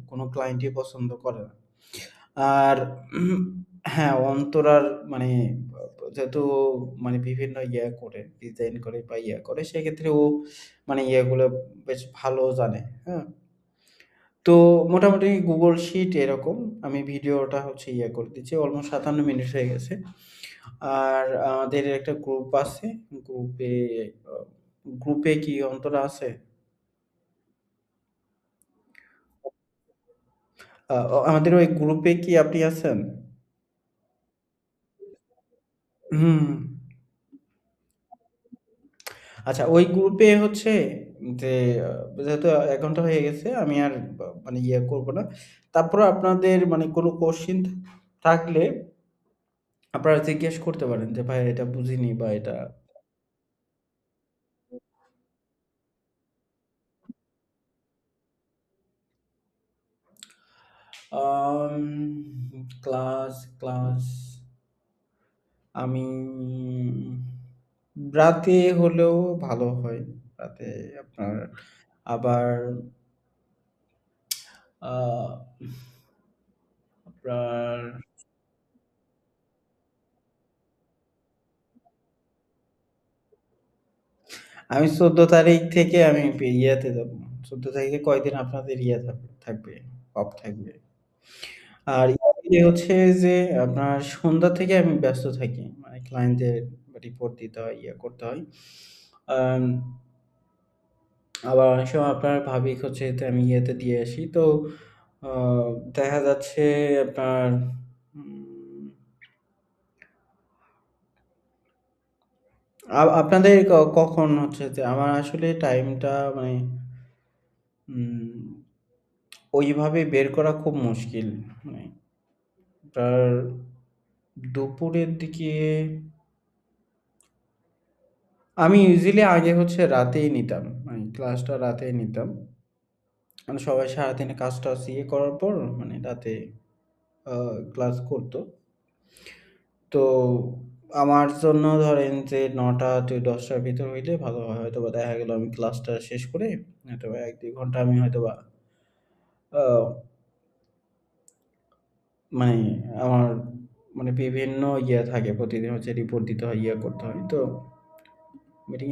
কোন ক্লায়েন্টই পছন্দ করে না। আর হ্যাঁ, অন্তরার মানে যেহেতু মানে বিভিন্ন করে, ডিজাইন করে বা করে সেক্ষেত্রে ও মানে ইয়েগুলো বেশ ভালো জানে। হ্যাঁ? তো মোটামুটি Google Sheet এরকম। আমি ভিডিওটা হচ্ছে করে দিচ্ছি। অলমোস্ট ৫৭ মিনিট হয়ে গেছে। আর আমাদের একটা গ্রুপ আছে। গ্রুপে আ গ্রুপে কি অন্তরা আছে? আমাদের ওই গ্রুপে কি আপনি আছেন? হুম। আচ্ছা ওই গ্রুপে হচ্ছে যে যেহেতু ১ ঘন্টা হয়ে গেছে আমি আর মানে করব না। তারপরেও আপনাদের মানে কোন কোয়েশ্চেন থাকলে আপনারা জিজ্ঞেস করতে পারেন যে, "ভাই এটা বুঝিনি" বা এটা আম ক্লাস আমি রাতে হলেও ভালো হয়। রাতে আপনার আবার আ আপনার আমি ১৪ তারিখ থেকে আমি ইয়াতে যাব। ১৪ তারিখে কয়দিন আপনাদের থাকবে, অফ থাকবে। আর ইয়াতে হচ্ছে যে আপনার সন্ধ্যা থেকে আমি ব্যস্ত থাকি। মানে ক্লায়েন্টদের রিপোর্ট দিতে হয়, করতে হয়। আম আবার অনেক সময় আপনার ভাবি হচ্ছে যে আমি দিয়ে আসি। তো আ দেখা যাচ্ছে আপনার উম আপনাদের কখন হচ্ছে যে আমার আসলে টাইমটা মানে উম ওইভাবে বের করা খুব মুশকিল। মানে আপনার দুপুরের দিকে আমি ইউজুয়ালি আগে হচ্ছে রাতেই নিতাম। মানে ক্লাসটা রাতেই নিতাম। মানে সবাই সারাদিনে কাজ-টাজ করার পর মানে রাতে আ ক্লাস করত। তো আমার জন্য ধরেন যে ৯টা-১০টার ভিতর হইলে ভালো হয়। হয়তোবা দেখা গেল আমি ক্লাসটা শেষ করে হয়তোবা ১-২ ঘন্টা আমি হয়তোবা আ মানে আমার মানে বিভিন্ন থাকে প্রতিদিন হচ্ছে রিপোর্ট দিতে হয়, করতে হয়। তো মিটিং